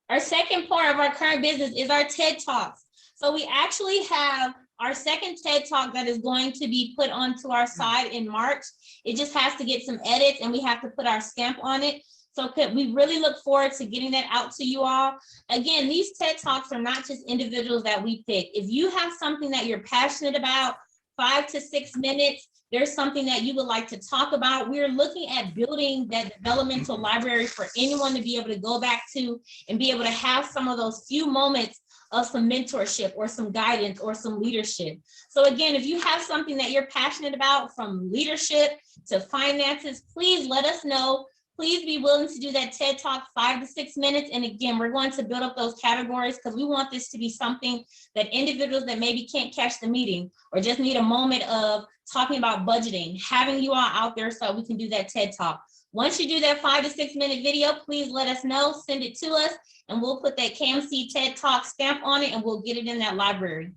Our second part of our current business is our TED Talks. So we actually have our second TED Talk that is going to be put onto our site in March. It just has to get some edits and we have to put our stamp on it. So we really look forward to getting that out to you all. Again, these TED Talks are not just individuals that we pick. If you have something that you're passionate about, 5 to 6 minutes, there's something that you would like to talk about, we're looking at building that developmental library for anyone to be able to go back to and be able to have some of those few moments of some mentorship or some guidance or some leadership. So again, if you have something that you're passionate about, from leadership to finances, please let us know. Please be willing to do that TED Talk, 5 to 6 minutes. And again, we're going to build up those categories because we want this to be something that individuals that maybe can't catch the meeting or just need a moment of talking about budgeting, having you all out there so we can do that TED Talk. Once you do that 5 to 6 minute video, please let us know, send it to us, and we'll put that KMC TED Talk stamp on it and we'll get it in that library.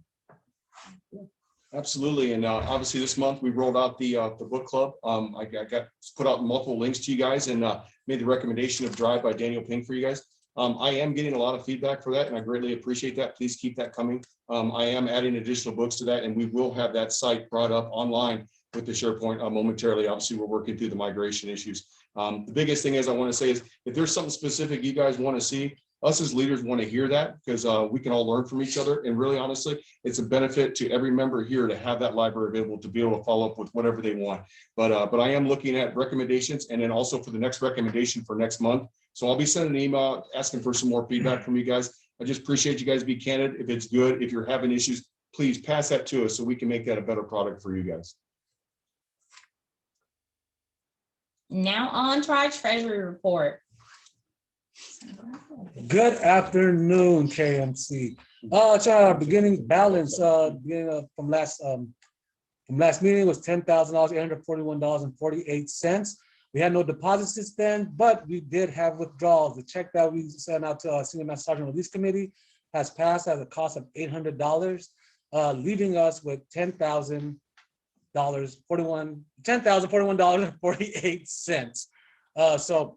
Absolutely, and obviously this month we rolled out the book club. I got put out multiple links to you guys and made the recommendation of Drive by Daniel Pink for you guys. I am getting a lot of feedback for that, and I greatly appreciate that. Please keep that coming. I am adding additional books to that, and we will have that site brought up online with the SharePoint momentarily. Obviously, we're working through the migration issues. The biggest thing is I want to say is if there's something specific you guys want to see, us as leaders want to hear that because we can all learn from each other. And really, honestly, it's a benefit to every member here to have that library available to be able to follow up with whatever they want. But I am looking at recommendations and then also for the next recommendation for next month. So I'll be sending an email asking for some more feedback from you guys. I just appreciate you guys be candid. If it's good, if you're having issues, please pass that to us so we can make that a better product for you guys. Now on to our treasury report. Good afternoon, KMC. So our beginning balance from last meeting was $10,841.48. We had no deposits since then, but we did have withdrawals. The check that we sent out to our Senior Master Sergeant Release Committee has passed at a cost of $800, leaving us with $10,041.48. So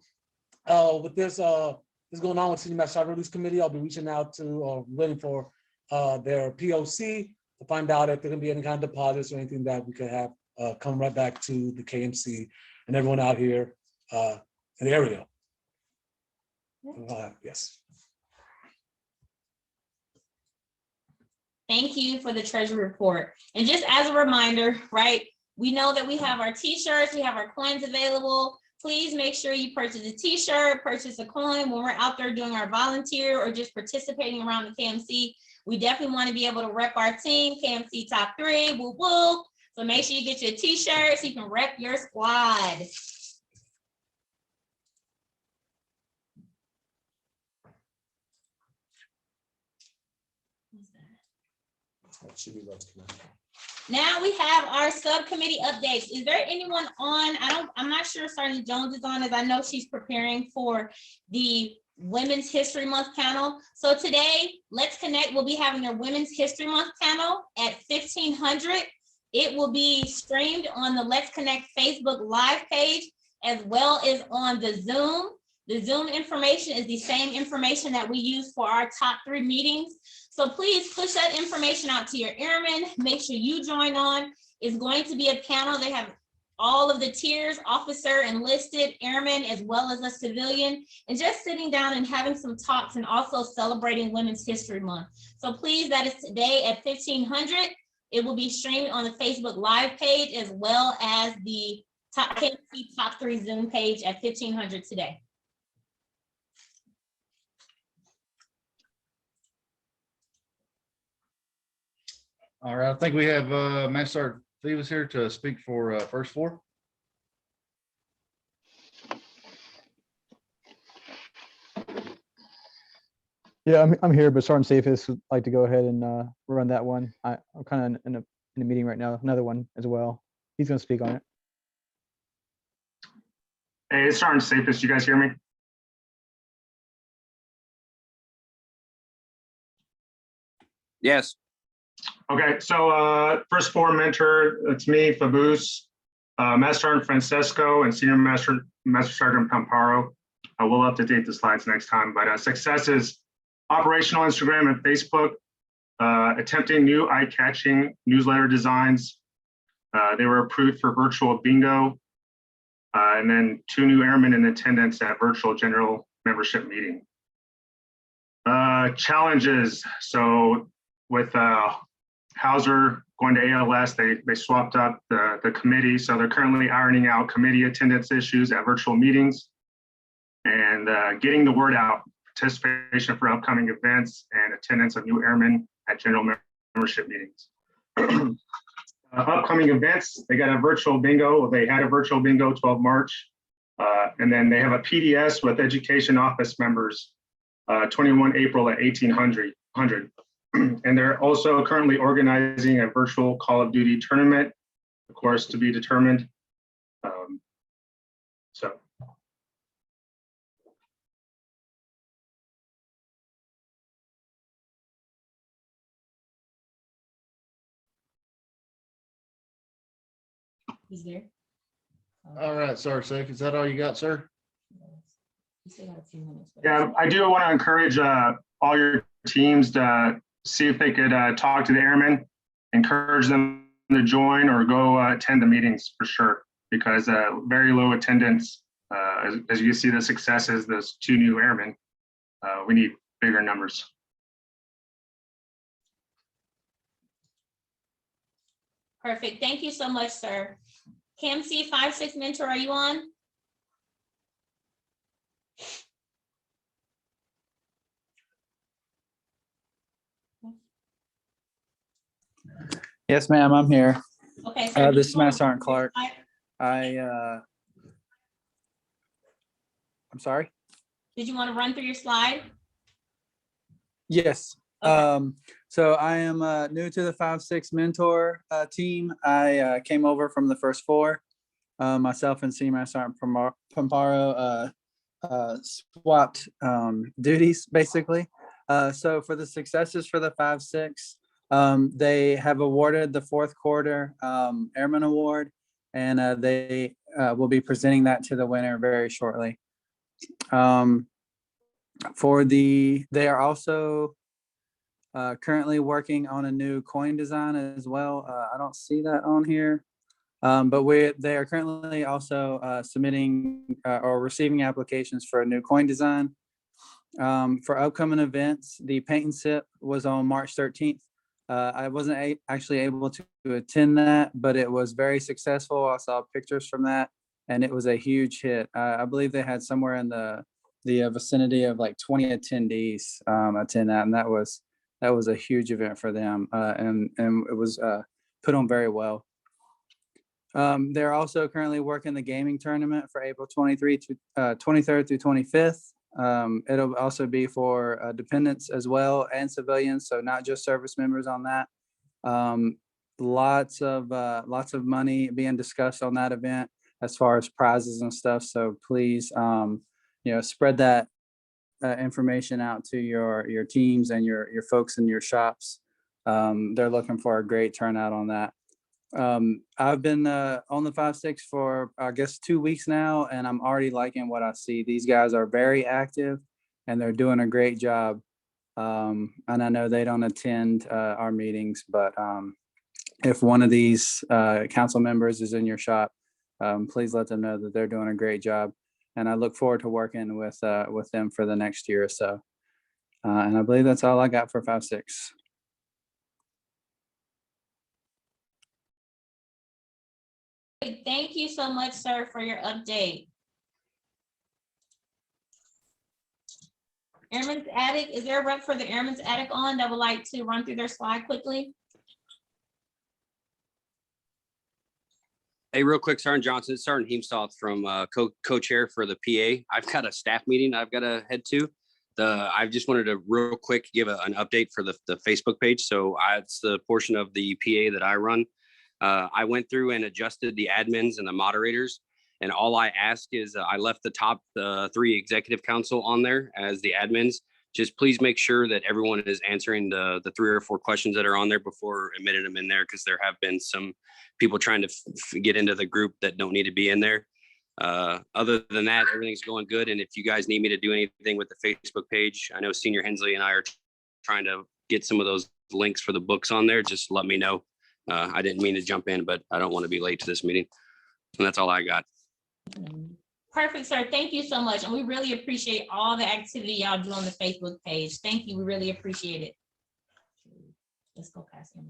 with this going on with Senior Master Sergeant Release Committee, I'll be reaching out to waiting for their POC to find out if there can be any kind of deposits or anything that we could have come right back to the KMC and everyone out here in the area. Yes. Thank you for the treasury report. And just as a reminder, right, we know that we have our t-shirts, we have our coins available. Please make sure you purchase a t-shirt, purchase a coin when we're out there doing our volunteer or just participating around the KMC. We definitely want to be able to rep our team, KMC top 3, woo woo. So make sure you get your t-shirt so you can rep your squad. Now we have our subcommittee updates. Is there anyone on? I'm not sure Sergeant Jones is on, as I know she's preparing for the Women's History Month panel. So today, Let's Connect will be having their Women's History Month panel at 1500. It will be streamed on the Let's Connect Facebook Live page, as well as on the Zoom. The Zoom information is the same information that we use for our top 3 meetings. So please push that information out to your airmen. Make sure you join on. It's going to be a panel. They have all of the tiers, officer, enlisted, airmen, as well as a civilian, and just sitting down and having some talks and also celebrating Women's History Month. So please, that is today at 1500. It will be streamed on the Facebook Live page, as well as the KMC Top 3 Zoom page at 1500 today. All right, I think we have Master Sergeant Davis here to speak for First Floor. Yeah, I'm here, but Sergeant Safis would like to go ahead and run that one. I'm kind of in a meeting right now, another one as well. He's going to speak on it. Hey, it's Sergeant Safis. You guys hear me? Yes. Okay, so First Floor mentor, it's me, Faboose, Master Sergeant Francesco, and Senior Master Sergeant Pamparo. I will update the slides next time, but successes, operational Instagram and Facebook, attempting new eye-catching newsletter designs. They were approved for virtual bingo, and then 2 new airmen in attendance at virtual general membership meeting. Challenges. So with Hauser going to ALS, they swapped up the committee. So they're currently ironing out committee attendance issues at virtual meetings and getting the word out, participation for upcoming events and attendance of new airmen at general membership meetings. Upcoming events, they got a virtual bingo. They had a virtual bingo 12 March. And then they have a PDS with education office members, 21 April at 1800. And they're also currently organizing a virtual Call of Duty tournament, of course, to be determined. So. He's there. All right, Sergeant Safe, is that all you got, sir? You still got a few minutes. Yeah, I do want to encourage all your teams to see if they could talk to the airmen, encourage them to join or go attend the meetings for sure, because very low attendance, as you see the successes, those 2 new airmen, we need bigger numbers. Perfect. Thank you so much, sir. KMC 5-6 mentor, are you on? Yes, ma'am, I'm here. Okay. sir, This did is you wanna Master Sergeant run through your Clark. slide? I'm sorry? Did you want to run through your slide? Yes. Okay. So I am new to the 5-6 mentor team. I came over from the first 4. Myself and Senior Master Sergeant Pomparo swapped duties, basically. So for the successes for the 5-6, they have awarded the 4th quarter Airman Award, and they will be presenting that to the winner very shortly. They are also currently working on a new coin design as well. I don't see that on here, but they are currently also submitting or receiving applications for a new coin design. For upcoming events, the paint and sip was on March 13th. I wasn't actually able to attend that, but it was very successful. I saw pictures from that, and it was a huge hit. I believe they had somewhere in the vicinity of like 20 attendees attend that, and that was a huge event for them, and it was put on very well. They're also currently working the gaming tournament for April 23rd through 25th. It'll also be for dependents as well and civilians, so not just service members on that. Lots of money being discussed on that event as far as prizes and stuff. So please, spread that information out to your teams and your folks in your shops. They're looking for a great turnout on that. I've been on the 5-6 for I guess 2 weeks now, and I'm already liking what I see. These guys are very active and they're doing a great job. And I know they don't attend our meetings, but if one of these council members is in your shop, please let them know that they're doing a great job. And I look forward to working with them for the next year or so. And I believe that's all I got for 5-6. Thank you so much, sir, for your update. Airman's Attic, is there a rep for the Airman's Attic on that would like to run through their slide quickly? Hey, real quick, Sergeant Johnson, it's Sergeant Heemstalth from co-chair for the PA. I've got a staff meeting I've got to head to. I just wanted to real quick give an update for the Facebook page. So it's the portion of the PA that I run. I went through and adjusted the admins and the moderators. And all I ask is I left the top 3 executive council on there as the admins. Just please make sure that everyone is answering the 3 or 4 questions that are on there before admitting them in there, because there have been some people trying to get into the group that don't need to be in there. Other than that, everything's going good. And if you guys need me to do anything with the Facebook page, I know Senior Hensley and I are trying to get some of those links for the books on there. Just let me know. I didn't mean to jump in, but I don't want to be late to this meeting. And that's all I got. Perfect, sir. Thank you so much. And we really appreciate all the activity y'all do on the Facebook page. Thank you. We really appreciate it. Let's go past him.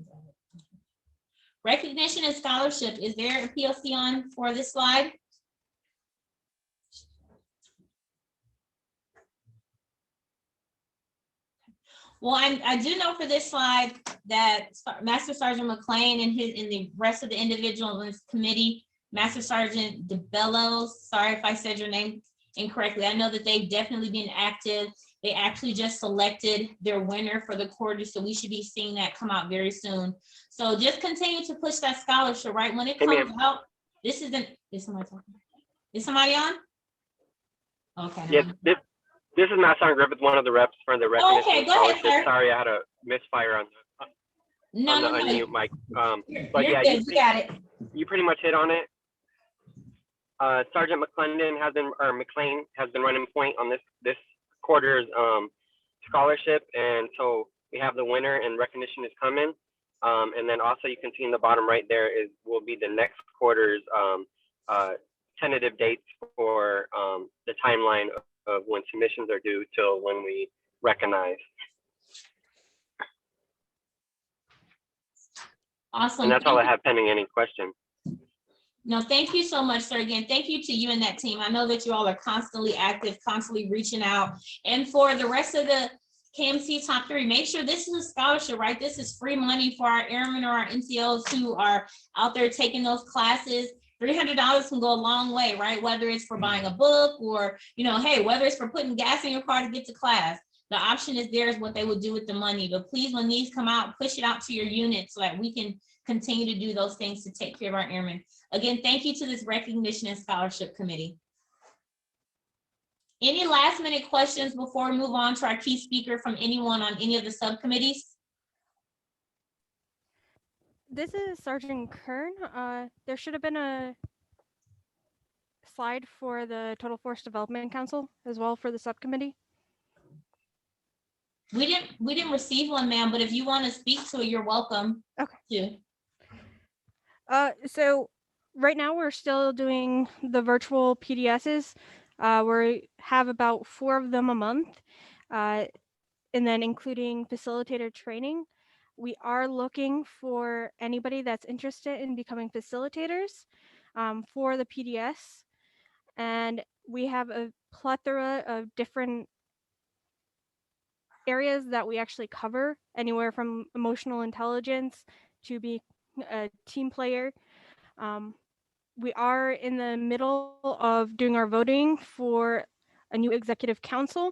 Recognition and scholarship. Is there a POC on for this slide? Well, I do know for this slide that Master Sergeant McLean and the rest of the individuals in this committee, Master Sergeant DeBellos, sorry if I said your name incorrectly. I know that they've definitely been active. They actually just selected their winner for the quarter, so we should be seeing that come out very soon. So just continue to push that scholarship, right? When it comes out, is somebody talking? Is somebody on? Okay. Yes, this is Matt Griffith, one of the reps for the recognition. Okay, go ahead, sir. Sorry, I had a misfire on the unmute mic. But yeah, you got it. You pretty much hit on it. Sergeant McClendon McLean has been running point on this quarter's scholarship, and so we have the winner and recognition is coming. And then also you can see in the bottom right there will be the next quarter's tentative dates for the timeline of when submissions are due till when we recognize. Awesome. And that's all I have pending any questions. No, thank you so much, sir. Again, thank you to you and that team. I know that you all are constantly active, constantly reaching out. And for the rest of the KMC top 3, make sure this is a scholarship, right? This is free money for our airmen or our NCOs who are out there taking those classes. $300 can go a long way, right? Whether it's for buying a book or, hey, whether it's for putting gas in your car to get to class. The option is there is what they will do with the money. But please, when these come out, push it out to your unit so that we can continue to do those things to take care of our airmen. Again, thank you to this recognition and scholarship committee. Any last minute questions before we move on to our key speaker from anyone on any of the subcommittees? This is Sergeant Kern. There should have been a slide for the Total Force Development Council as well for the subcommittee. We didn't receive one, ma'am, but if you want to speak to it, you're welcome. Okay. So right now we're still doing the virtual PDSs. We have about 4 of them a month, and then including facilitator training. We are looking for anybody that's interested in becoming facilitators for the PDS. And we have a plethora of different areas that we actually cover, anywhere from emotional intelligence to be a team player. We are in the middle of doing our voting for a new executive council,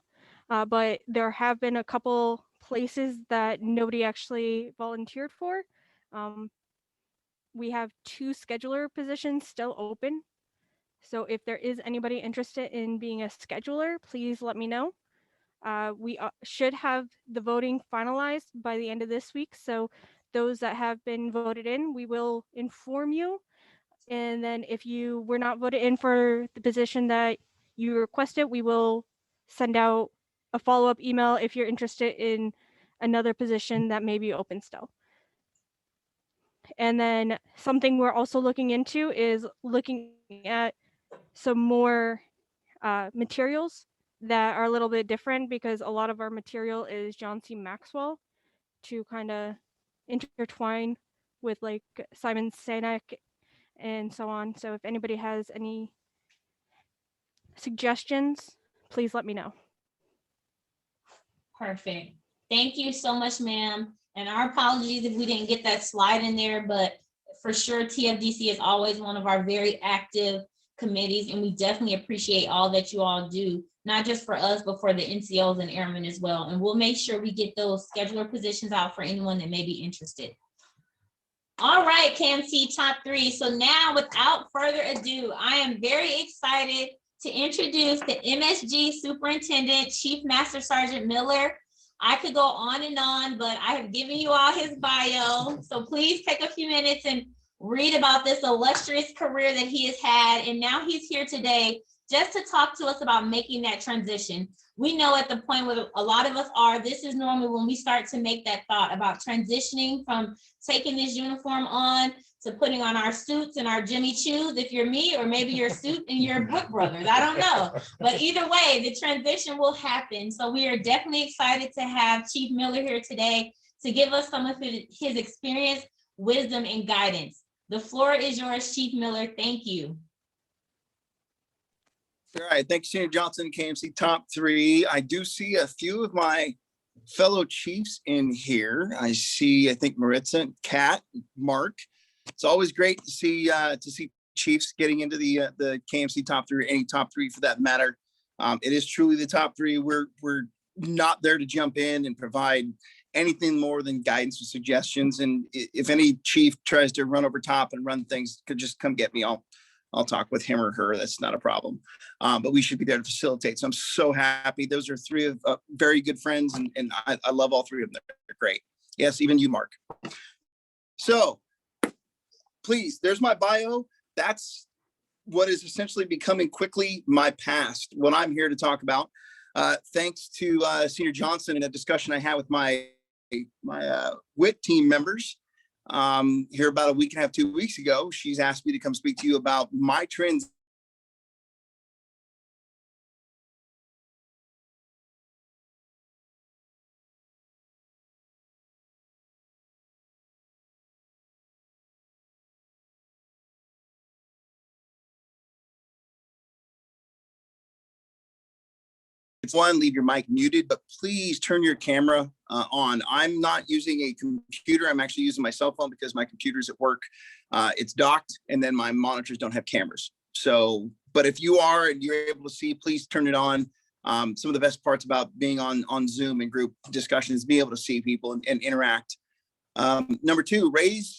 but there have been a couple places that nobody actually volunteered for. We have 2 scheduler positions still open. So if there is anybody interested in being a scheduler, please let me know. We should have the voting finalized by the end of this week. So those that have been voted in, we will inform you. And then if you were not voted in for the position that you requested, we will send out a follow-up email if you're interested in another position that may be open still. And then something we're also looking into is looking at some more materials that are a little bit different, because a lot of our material is John C. Maxwell, to kind of intertwine with like Simon Sinek and so on. So if anybody has any suggestions, please let me know. Perfect. Thank you so much, ma'am. And our apologies if we didn't get that slide in there, but for sure, TFDC is always one of our very active committees, and we definitely appreciate all that you all do, not just for us, but for the NCOs and airmen as well. And we'll make sure we get those scheduler positions out for anyone that may be interested. All right, KMC top 3. So now, without further ado, I am very excited to introduce the MSG Superintendent, Chief Master Sergeant Miller. I could go on and on, but I have given you all his bio. So please take a few minutes and read about this illustrious career that he has had. And now he's here today just to talk to us about making that transition. We know at the point where a lot of us are, this is normally when we start to make that thought about transitioning from taking this uniform on to putting on our suits and our Jimmy Choos, if you're me, or maybe your suit and your Book Brothers, I don't know. But either way, the transition will happen. So we are definitely excited to have Chief Miller here today to give us some of his experience, wisdom, and guidance. The floor is yours, Chief Miller. Thank you. All right, thank you, Senior Johnson, KMC Top 3. I do see a few of my fellow chiefs in here. I think Maritza, Kat, Mark. It's always great to see chiefs getting into the KMC Top 3, or any Top 3 for that matter. It is truly the Top 3. We're not there to jump in and provide anything more than guidance or suggestions. And if any chief tries to run over top and run things, could just come get me. I'll talk with him or her. That's not a problem. But we should be there to facilitate. So I'm so happy. Those are 3 of very good friends, and I love all 3 of them. They're great. Yes, even you, Mark. So please, there's my bio. That's what is essentially becoming quickly my past, what I'm here to talk about. Thanks to Senior Johnson and a discussion I had with my WIT team members here about a week and a half, 2 weeks ago. She's asked me to come speak to you about my trends. One, leave your mic muted, but please turn your camera on. I'm not using a computer. I'm actually using my cell phone because my computer's at work. It's docked, and then my monitors don't have cameras. So, but if you are and you're able to see, please turn it on. Some of the best parts about being on Zoom and group discussions, be able to see people and interact. Number 2,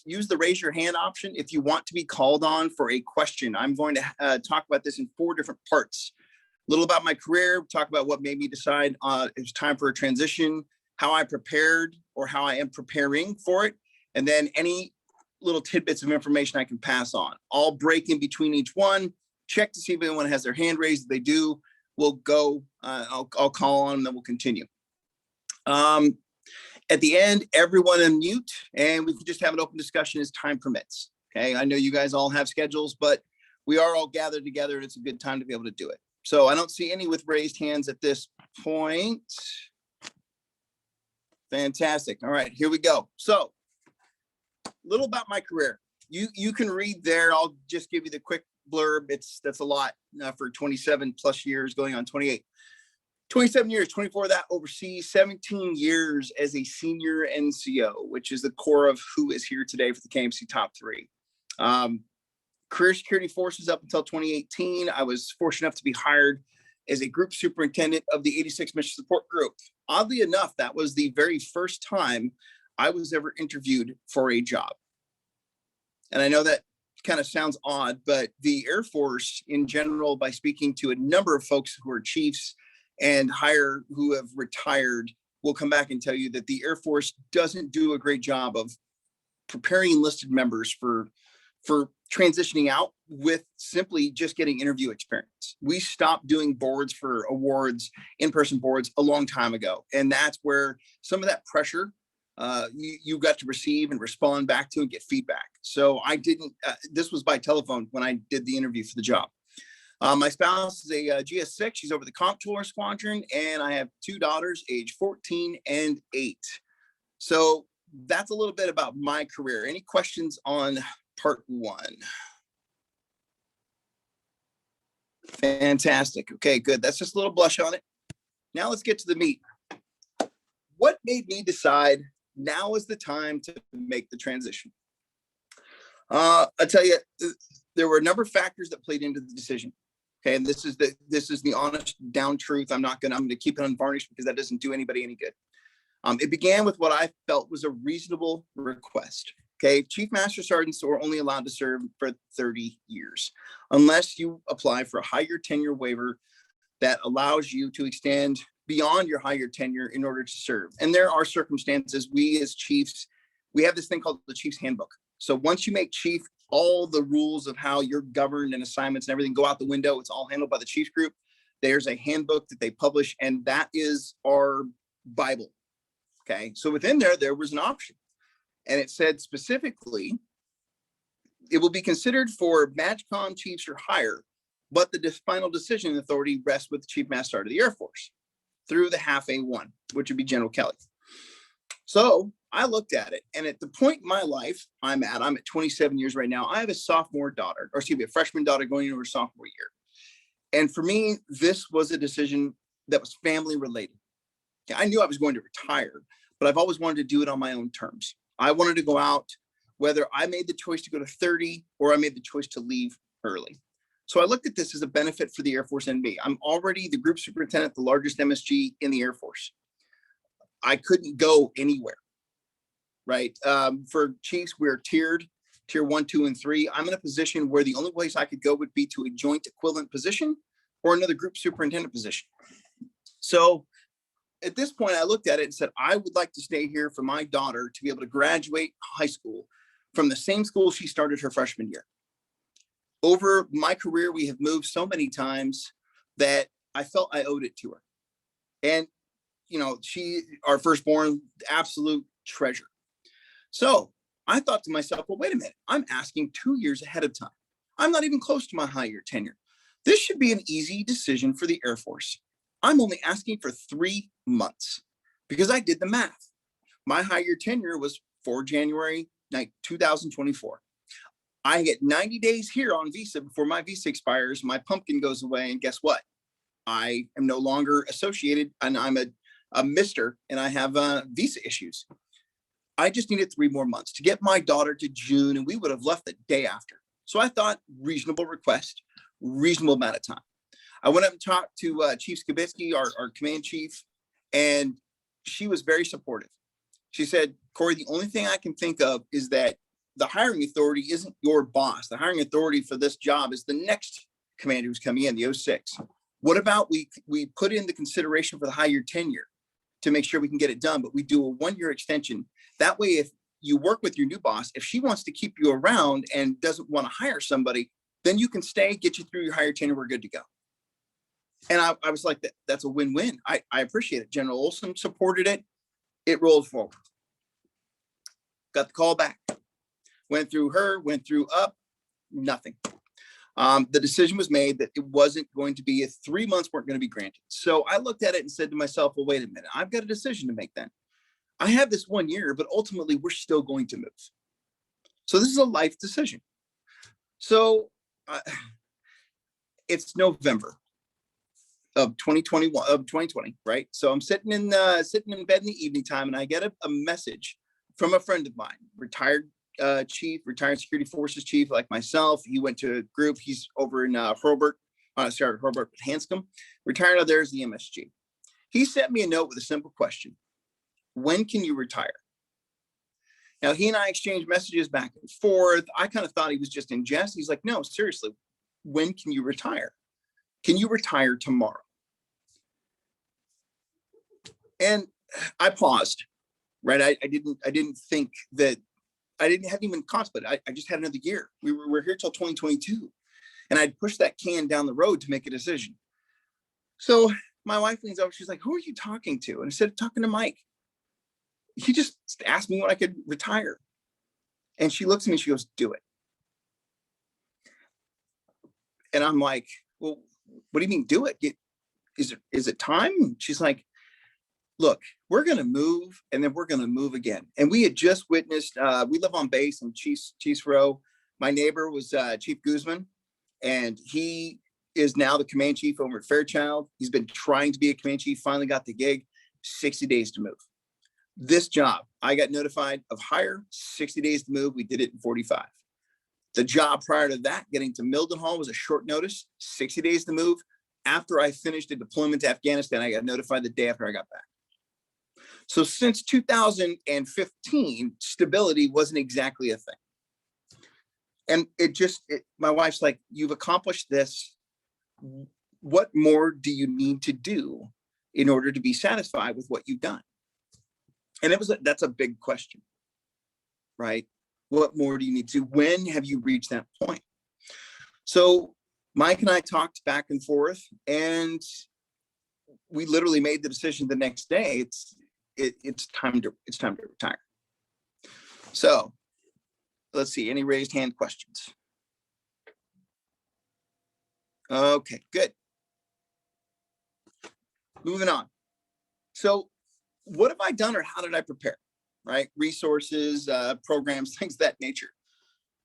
use the raise your hand option if you want to be called on for a question. I'm going to talk about this in 4 different parts. A little about my career, talk about what made me decide it was time for a transition, how I prepared or how I am preparing for it, and then any little tidbits of information I can pass on. I'll break in between each one, check to see if anyone has their hand raised. If they do, we'll go, I'll call on them, then we'll continue. At the end, everyone unmute, and we can just have an open discussion as time permits. Okay, I know you guys all have schedules, but we are all gathered together, and it's a good time to be able to do it. So I don't see any with raised hands at this point. Fantastic. All right, here we go. So a little about my career. You can read there. I'll just give you the quick blurb. That's a lot for 27 plus years, going on 28. 27 years, 24 of that overseas, 17 years as a senior NCO, which is the core of who is here today for the KMC Top 3. Career security forces up until 2018. I was fortunate enough to be hired as a group superintendent of the 86 Mission Support Group. Oddly enough, that was the very first time I was ever interviewed for a job. And I know that kind of sounds odd, but the Air Force in general, by speaking to a number of folks who are chiefs and higher who have retired, will come back and tell you that the Air Force doesn't do a great job of preparing enlisted members for transitioning out with simply just getting interview experience. We stopped doing boards for awards, in-person boards, a long time ago. And that's where some of that pressure you got to receive and respond back to and get feedback. So I didn't, this was by telephone when I did the interview for the job. My spouse is a GS6. She's over the Comptroller Squadron, and I have 2 daughters, age 14 and 8. So that's a little bit about my career. Any questions on part 1? Fantastic. Okay, good. That's just a little blush on it. Now let's get to the meat. What made me decide now is the time to make the transition? I tell you, there were a number of factors that played into the decision. Okay, and this is the honest down truth. I'm going to keep it unvarnished because that doesn't do anybody any good. It began with what I felt was a reasonable request. Okay, Chief Master Sergeants are only allowed to serve for 30 years unless you apply for a higher tenure waiver that allows you to extend beyond your higher tenure in order to serve. And there are circumstances, we as chiefs, we have this thing called the Chief's Handbook. So once you make chief, all the rules of how you're governed and assignments and everything go out the window. It's all handled by the chief group. There's a handbook that they publish, and that is our Bible. Okay. So within there was an option, and it said specifically, it will be considered for MAJCOM chiefs or higher, but the final decision authority rests with the Chief Master Sergeant of the Air Force through the half A1, which would be General Kelly. So I looked at it, and at the point in my life I'm at 27 years right now. I have a sophomore daughter, or excuse me, a freshman daughter going into her sophomore year. And for me, this was a decision that was family related. I knew I was going to retire, but I've always wanted to do it on my own terms. I wanted to go out, whether I made the choice to go to 30 or I made the choice to leave early. So I looked at this as a benefit for the Air Force and me. I'm already the group superintendent, the largest MSG in the Air Force. I couldn't go anywhere, right? For chiefs, we're tiered, tier 1, 2, and 3. I'm in a position where the only place I could go would be to a joint equivalent position or another group superintendent position. So at this point, I looked at it and said, I would like to stay here for my daughter to be able to graduate high school from the same school she started her freshman year. Over my career, we have moved so many times that I felt I owed it to her. And, you know, our firstborn, absolute treasure. So I thought to myself, well, wait a minute, I'm asking 2 years ahead of time. I'm not even close to my high-year tenure. This should be an easy decision for the Air Force. I'm only asking for 3 months because I did the math. My high-year tenure was for January 2024. I get 90 days here on visa before my visa expires. My pumpkin goes away, and guess what? I am no longer associated, and I'm a mister, and I have visa issues. I just needed 3 more months to get my daughter to June, and we would have left the day after. So I thought reasonable request, reasonable amount of time. I went up and talked to Chief Skibitsky, our command chief, and she was very supportive. She said, Corey, the only thing I can think of is that the hiring authority isn't your boss. The hiring authority for this job is the next commander who's coming in, the 06. What about we put in the consideration for the high-year tenure to make sure we can get it done, but we do a 1-year extension. That way, if you work with your new boss, if she wants to keep you around and doesn't want to hire somebody, then you can stay, get you through your higher tenure, we're good to go. And I was like, that's a win-win. I appreciate it. General Olson supported it. It rolled forward. Got the call back. Went through her, went through up, nothing. The decision was made that it wasn't going to be 3 months weren't going to be granted. So I looked at it and said to myself, well, wait a minute, I've got a decision to make then. I have this 1 year, but ultimately we're still going to move. So this is a life decision. So it's November of 2020, right? So I'm sitting in bed in the evening time, and I get a message from a friend of mine, retired chief, retired security forces chief like myself. He went to a group. He's over in Hobart, Hanscom. Retired out there as the MSG. He sent me a note with a simple question. When can you retire? Now, he and I exchanged messages back and forth. I kind of thought he was just in jest. He's like, no, seriously, when can you retire? Can you retire tomorrow? And I paused, right? I didn't think that, hadn't even contemplated. I just had another year. We're here till 2022. And I'd pushed that can down the road to make a decision. So my wife leans over, she's like, who are you talking to? And instead of talking to Mike, he just asked me when I could retire. And she looks at me, she goes, do it. And I'm like, well, what do you mean do it? Is it time? She's like, look, we're going to move, and then we're going to move again. And we had just witnessed, we live on base in Chiefs Row. My neighbor was Chief Guzman, and he is now the command chief over at Fairchild. He's been trying to be a command chief, finally got the gig, 60 days to move. This job, I got notified of hire, 60 days to move. We did it in 45. The job prior to that, getting to Mildenhall, was a short notice, 60 days to move. After I finished a deployment to Afghanistan, I got notified the day after I got back. So since 2015, stability wasn't exactly a thing. And my wife's like, you've accomplished this. What more do you need to do in order to be satisfied with what you've done? And that's a big question, right? What more do you need to? When have you reached that point? So Mike and I talked back and forth, and we literally made the decision the next day. It's time to retire. So let's see, any raised hand questions? Okay, good. Moving on. So what have I done, or how did I prepare? Right? Resources, programs, things of that nature.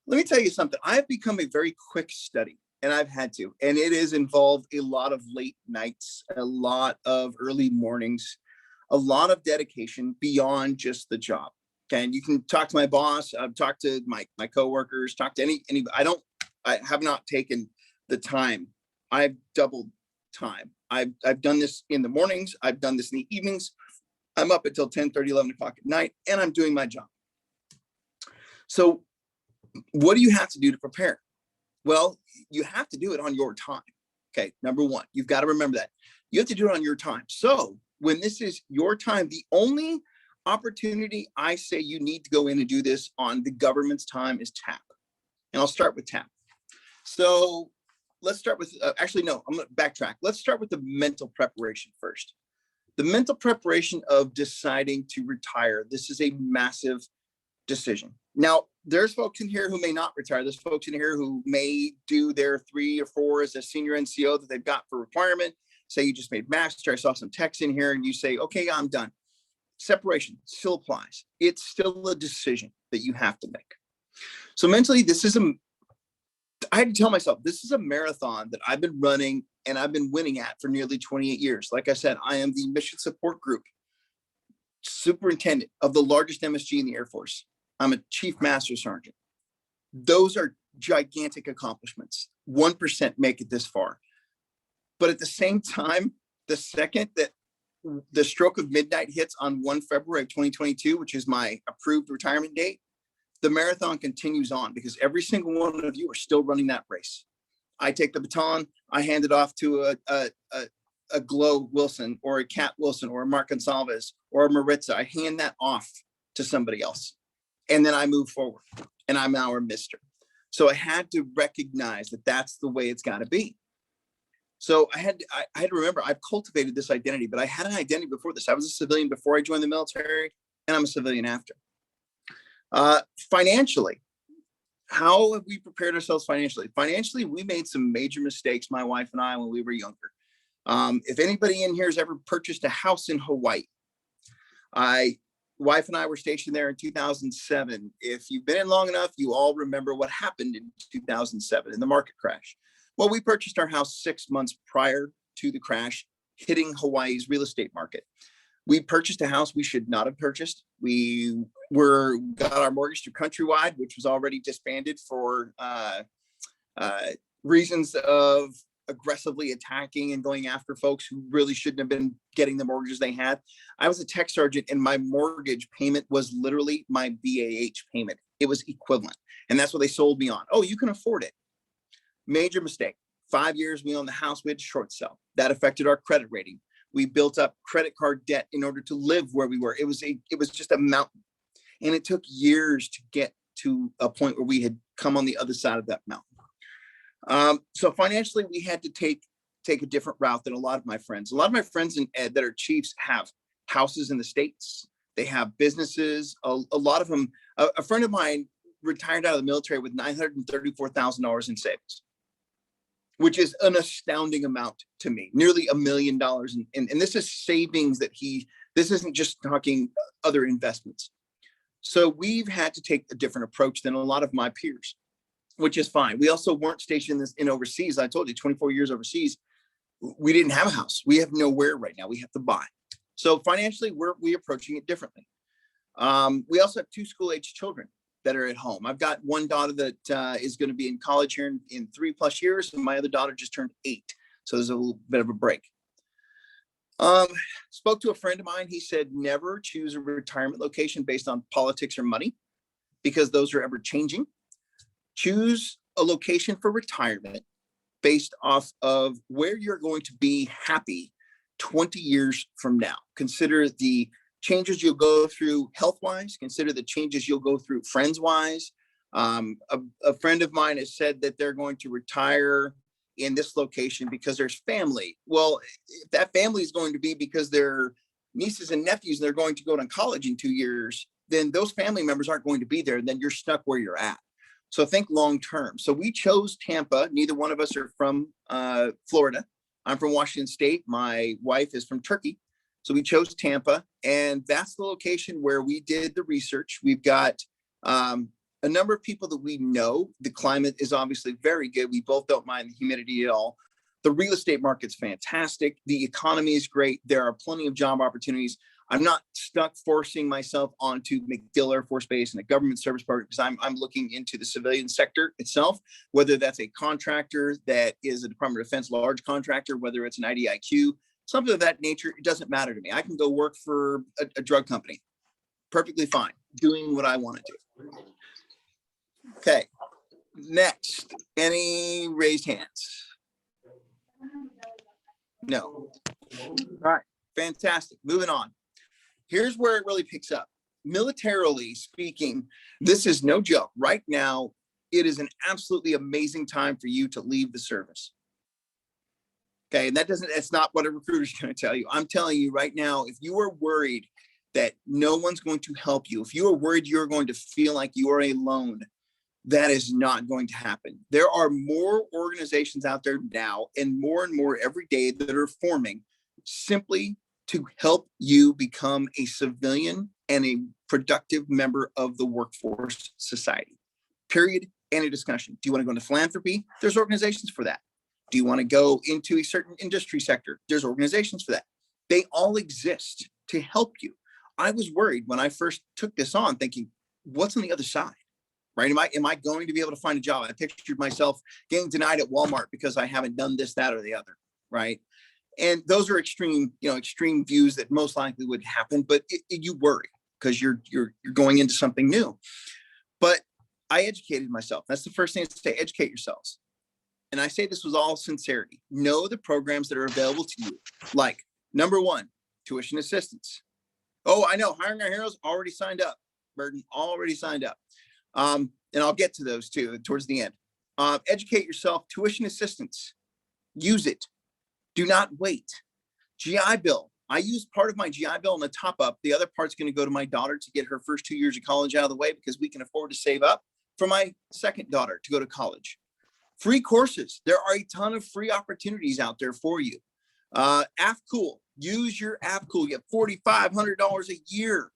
Let me tell you something. I've become a very quick study, and I've had to, and it has involved a lot of late nights, a lot of early mornings, a lot of dedication beyond just the job. Okay. And you can talk to my boss, I've talked to my coworkers, talk to any, I have not taken the time. I've doubled time. I've done this in the mornings. I've done this in the evenings. I'm up until 10:30, 11 o'clock at night, and I'm doing my job. So what do you have to do to prepare? Well, you have to do it on your time. Okay. Number one, you've got to remember that you have to do it on your time. So when this is your time, the only opportunity I say you need to go in and do this on the government's time is TAP. And I'll start with TAP. So let's start with, actually, no, I'm going to backtrack. Let's start with the mental preparation first. The mental preparation of deciding to retire. This is a massive decision. Now, there's folks in here who may not retire. There's folks in here who may do their 3 or 4 as a senior NCO that they've got for requirement. Say you just made master. I saw some text in here and you say, okay, I'm done. Separation still applies. It's still a decision that you have to make. So mentally, I had to tell myself, this is a marathon that I've been running and I've been winning at for nearly 28 years. Like I said, I am the mission support group superintendent of the largest MSG in the Air Force. I'm a chief master sergeant. Those are gigantic accomplishments. 1% make it this far. But at the same time, the second that the stroke of midnight hits on 1 February of 2022, which is my approved retirement date, the marathon continues on because every single one of you are still running that race. I take the baton, I hand it off to a Glow Wilson or a Cat Wilson or a Mark Gonsalves or a Maritza. I hand that off to somebody else. And then I move forward and I'm now a mister. So I had to recognize that that's the way it's got to be. So I had to remember I've cultivated this identity, but I had an identity before this. I was a civilian before I joined the military, and I'm a civilian after. Financially, how have we prepared ourselves financially? Financially, we made some major mistakes, my wife and I, when we were younger. If anybody in here has ever purchased a house in Hawaii, wife and I were stationed there in 2007. If you've been in long enough, you all remember what happened in 2007 in the market crash. Well, we purchased our house 6 months prior to the crash hitting Hawaii's real estate market. We purchased a house we should not have purchased. We got our mortgage through Countrywide, which was already disbanded for reasons of aggressively attacking and going after folks who really shouldn't have been getting the mortgages they had. I was a tech sergeant and my mortgage payment was literally my BAH payment. It was equivalent. And that's what they sold me on. Oh, you can afford it. Major mistake. 5 years we owned the house, we had to short sell. That affected our credit rating. We built up credit card debt in order to live where we were. It was just a mountain. And it took years to get to a point where we had come on the other side of that mountain. So financially, we had to take a different route than a lot of my friends. A lot of my friends that are chiefs have houses in the States. They have businesses. A lot of them, a friend of mine retired out of the military with $934,000 in savings, which is an astounding amount to me, nearly $1 million. And this is savings that this isn't just talking other investments. So we've had to take a different approach than a lot of my peers, which is fine. We also weren't stationed in overseas. I told you 24 years overseas, we didn't have a house. We have nowhere right now. We have to buy. So financially, we're approaching it differently. We also have 2 school-age children that are at home. I've got one daughter that is going to be in college here in 3+ years, and my other daughter just turned 8. So there's a little bit of a break. Spoke to a friend of mine. He said, never choose a retirement location based on politics or money, because those are ever changing. Choose a location for retirement based off of where you're going to be happy 20 years from now. Consider the changes you'll go through health-wise, consider the changes you'll go through friends-wise. A friend of mine has said that they're going to retire in this location because there's family. Well, if that family is going to be because they're nieces and nephews and they're going to go to college in 2 years, then those family members aren't going to be there. Then you're stuck where you're at. So think long-term. So we chose Tampa. Neither one of us are from Florida. I'm from Washington State. My wife is from Turkey. So we chose Tampa, and that's the location where we did the research. We've got a number of people that we know. The climate is obviously very good. We both don't mind the humidity at all. The real estate market's fantastic. The economy is great. There are plenty of job opportunities. I'm not stuck forcing myself onto MacDill Air Force Base and a government service program because I'm looking into the civilian sector itself, whether that's a contractor that is a Department of Defense large contractor, whether it's an IDIQ, something of that nature. It doesn't matter to me. I can go work for a drug company. Perfectly fine, doing what I want to do. Okay, next, any raised hands? No. All right, fantastic. Moving on. Here's where it really picks up. Militarily speaking, this is no joke. Right now, it is an absolutely amazing time for you to leave the service. Okay, and it's not what a recruiter is going to tell you. I'm telling you right now, if you are worried that no one's going to help you, if you are worried you're going to feel like you are alone, that is not going to happen. There are more organizations out there now and more every day that are forming simply to help you become a civilian and a productive member of the workforce society. Period. Any discussion. Do you want to go into philanthropy? There's organizations for that. Do you want to go into a certain industry sector? There's organizations for that. They all exist to help you. I was worried when I first took this on, thinking, what's on the other side? Right? Am I going to be able to find a job? I pictured myself getting denied at Walmart because I haven't done this, that, or the other. Right? And those are extreme views that most likely would happen, but you worry because you're going into something new. But I educated myself. That's the first thing to say, educate yourselves. And I say this with all sincerity. Know the programs that are available to you. Like, number one, tuition assistance. Oh, I know, Hiring Our Heroes already signed up. Burton already signed up. And I'll get to those too towards the end. Educate yourself, tuition assistance. Use it. Do not wait. GI Bill. I use part of my GI Bill in the top up. The other part's going to go to my daughter to get her first 2 years of college out of the way because we can afford to save up for my second daughter to go to college. Free courses. There are a ton of free opportunities out there for you. AFCOOL. Use your AFCOOL. You get $4,500 a year.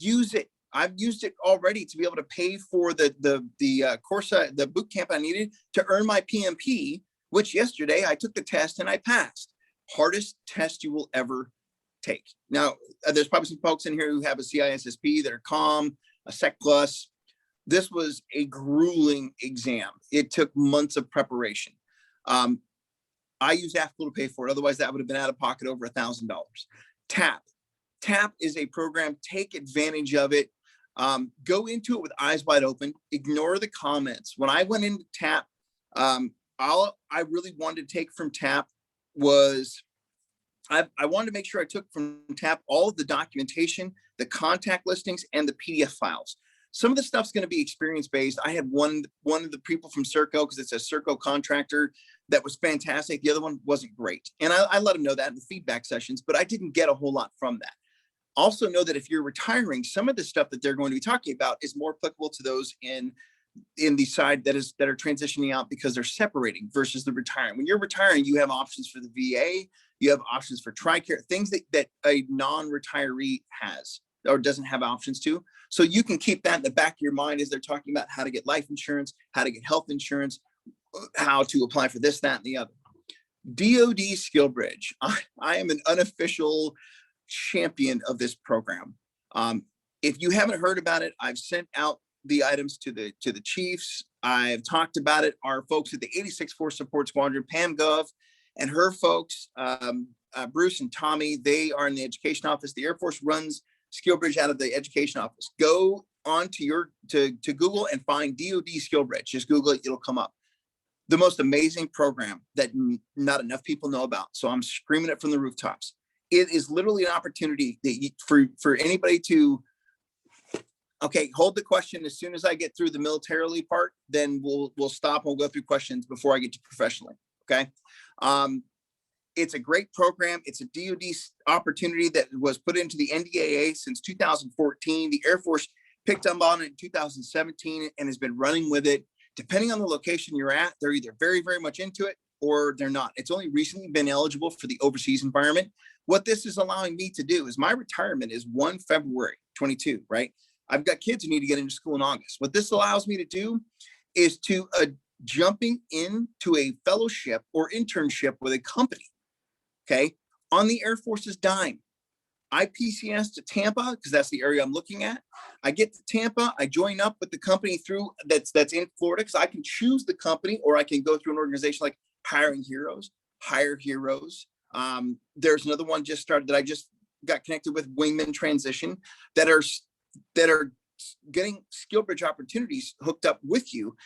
Use it. I've used it already to be able to pay for the course, the boot camp I needed to earn my PMP, which yesterday I took the test and I passed. Hardest test you will ever take. Now, there's probably some folks in here who have a CISSP that are calm, a SEC plus. This was a grueling exam. It took months of preparation. I used AFCOOL to pay for it. Otherwise, that would have been out of pocket over $1,000. TAP is a program. Take advantage of it. Go into it with eyes wide open. Ignore the comments. When I went into TAP, all I really wanted to take from TAP was I wanted to make sure I took from TAP all of the documentation, the contact listings, and the PDF files. Some of the stuff's going to be experience-based. I had one of the people from Serco, because it's a Serco contractor, that was fantastic. The other one wasn't great. And I let them know that in the feedback sessions, but I didn't get a whole lot from that. Also know that if you're retiring, some of the stuff that they're going to be talking about is more applicable to those in the side that are transitioning out because they're separating versus the retiring. When you're retiring, you have options for the VA, you have options for TRICARE, things that a non-retiree has or doesn't have options to. So you can keep that in the back of your mind as they're talking about how to get life insurance, how to get health insurance, how to apply for this, that, and the other. DoD Skill Bridge. I am an unofficial champion of this program. If you haven't heard about it, I've sent out the items to the chiefs. I've talked about it. Our folks at the 86th Force Support Squadron, Pam Gov, and her folks, Bruce and Tommy, they are in the education office. The Air Force runs Skill Bridge out of the education office. Go on to Google and find DoD Skill Bridge. Just Google it, it'll come up. The most amazing program that not enough people know about. So I'm screaming it from the rooftops. it is literally an opportunity that for anybody to, okay, hold the question. As soon as I get through the militarily part, then we'll stop and we'll go through questions before I get to professionally. Okay. It's a great program. It's a DoD opportunity that was put into the NDAA since 2014. The Air Force picked up on it in 2017 and has been running with it. Depending on the location you're at, they're either very, very much into it or they're not. It's only recently been eligible for the overseas environment. What this is allowing me to do is my retirement is 1 February 22, right? I've got kids who need to get into school in August. What this allows me to do is to jumping into a fellowship or internship with a company, okay, on the Air Force's dime. I PCS to Tampa because that's the area I'm looking at. I get to Tampa, I join up with the company through that's in Florida because I can choose the company or I can go through an organization like Hiring Heroes, Hire Heroes. There's another one just started that I just got connected with, Wingman Transition, that are getting SkillBridge opportunities hooked up with you.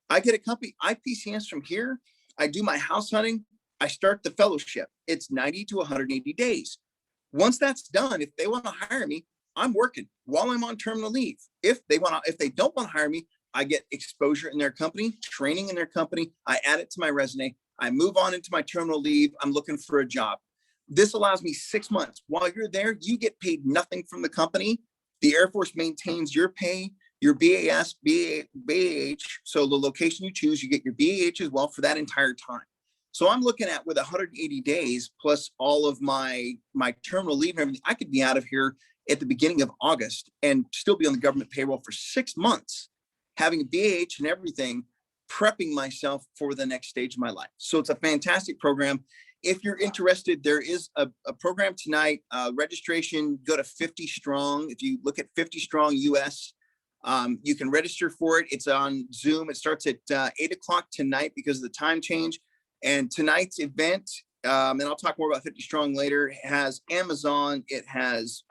I get a company, I PCS from here, I do my house hunting, I start the fellowship. It's 90 to 180 days. Once that's done, if they want to hire me, I'm working while I'm on terminal leave. If they don't want to hire me, I get exposure in their company, training in their company. I add it to my resume. I move on into my terminal leave. I'm looking for a job. This allows me 6 months. While you're there, you get paid nothing from the company. The Air Force maintains your pay, your BAS, BAH. So the location you choose, you get your BAH as well for that entire time. So I'm looking at with 180 days plus all of my terminal leave and everything, I could be out of here at the beginning of August and still be on the government payroll for 6 months, having a BAH and everything, prepping myself for the next stage of my life. So it's a fantastic program. If you're interested, there is a program tonight, registration, go to 50 Strong. If you look at 50 Strong US, you can register for it. It's on Zoom. It starts at 8 o'clock tonight because of the time change. And tonight's event, and I'll talk more about 50 Strong later, has Amazon, it has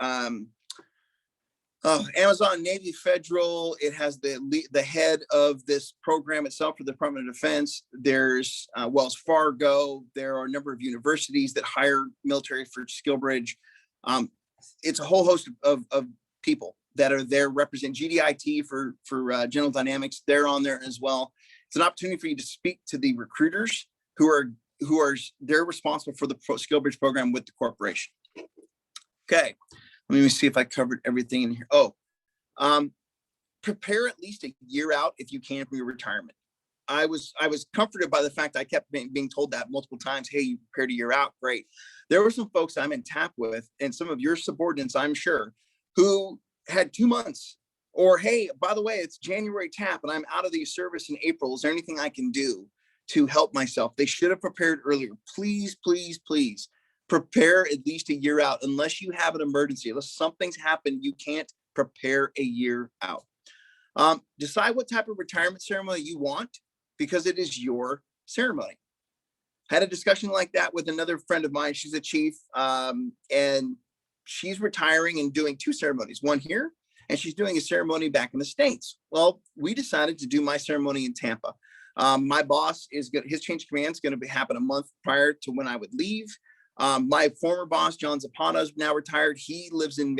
Amazon, Navy Federal, it has the head of this program itself for the Department of Defense. There's Wells Fargo. There are a number of universities that hire military for SkillBridge. It's a whole host of people that are there represent GDIT for General Dynamics. They're on there as well. It's an opportunity for you to speak to the recruiters they're responsible for the SkillBridge program with the corporation. Okay, let me see if I covered everything in here. Prepare at least a year out if you can for your retirement. I was comforted by the fact I kept being told that multiple times. Hey, you prepared a year out, great. There were some folks I'm in tap with, and some of your subordinates, I'm sure, who had 2 months. Or hey, by the way, it's January tap, and I'm out of the service in April. Is there anything I can do to help myself? They should have prepared earlier. Please, please, please prepare at least a year out, unless you have an emergency, unless something's happened, you can't prepare a year out. Decide what type of retirement ceremony you want because it is your ceremony. Had a discussion like that with another friend of mine. She's a chief and she's retiring and doing 2 ceremonies, one here, and she's doing a ceremony back in the States. Well, we decided to do my ceremony in Tampa. My boss is good. His change of command is going to happen a month prior to when I would leave. My former boss, John Zapata, is now retired. He lives in